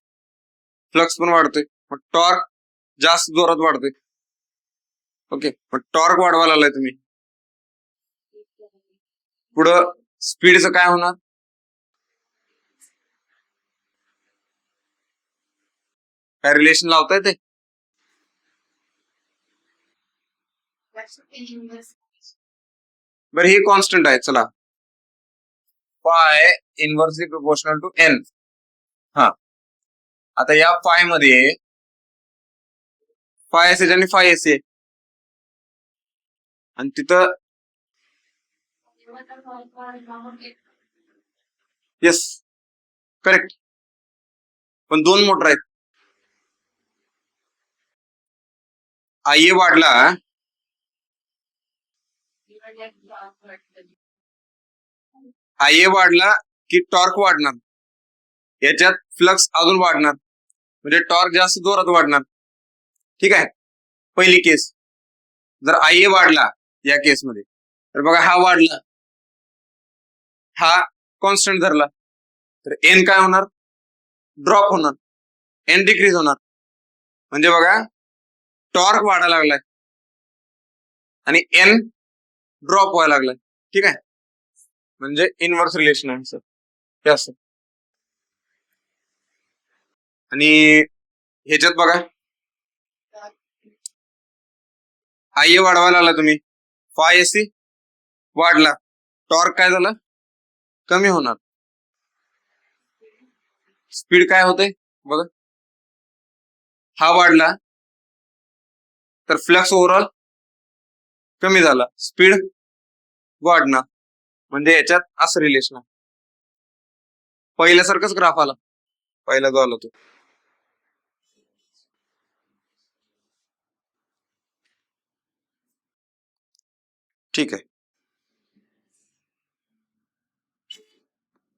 फ्लक्स पण वाढतोय, मग टॉर्क जास्त जोरात वाढतोय. ओके, मग टॉर्क वाढवायला लागलाय तुम्ही, पुढं स्पीडचं काय होणार, काय रिलेशन लावताय ते. बरं, हे कॉन्स्टंट आहे, चला पाय इनव्हर्सली प्रोपोर्शनल टू एन. हा, आता या पाय मध्ये फाय एस एच आणि फाय एस ए आणि तिथं येस करेक्ट, पण दोन मोटर आहेत. आय वाढला, आय वाढला की टॉर्क वाढणार, याच्यात फ्लक्स अजून वाढणार, म्हणजे टॉर्क जास्त जोरात वाढणार. ठीक आहे, पहिली केस. जर आय वाढला या केसमध्ये तर बघा हा वाढला, हा कॉन्स्टंट धरला, तर एन काय होणार, ड्रॉप होणार, एन डिक्रीज होणार. म्हणजे बघा टॉर्क वाढायला लागलाय आणि एन ड्रॉप व्हायला लागलाय. ठीक आहे, म्हणजे इनव्हर्स रिलेशन आहे सर हे असं. आणि ह्याच्यात बघा आय वाढवायला लागला तुम्ही, फाय एसी वाढला, टॉर्क काय झालं, कमी होणार. स्पीड काय होते बघा, हा वाढला तर फ्लक्स ओव्हरऑल कमी झाला, स्पीड वाढणार. म्हणजे याच्यात असं रिलेशन आहे. पहिल्यासारखंच ग्राफ आला, पहिला जो आला तो. ठीक आहे.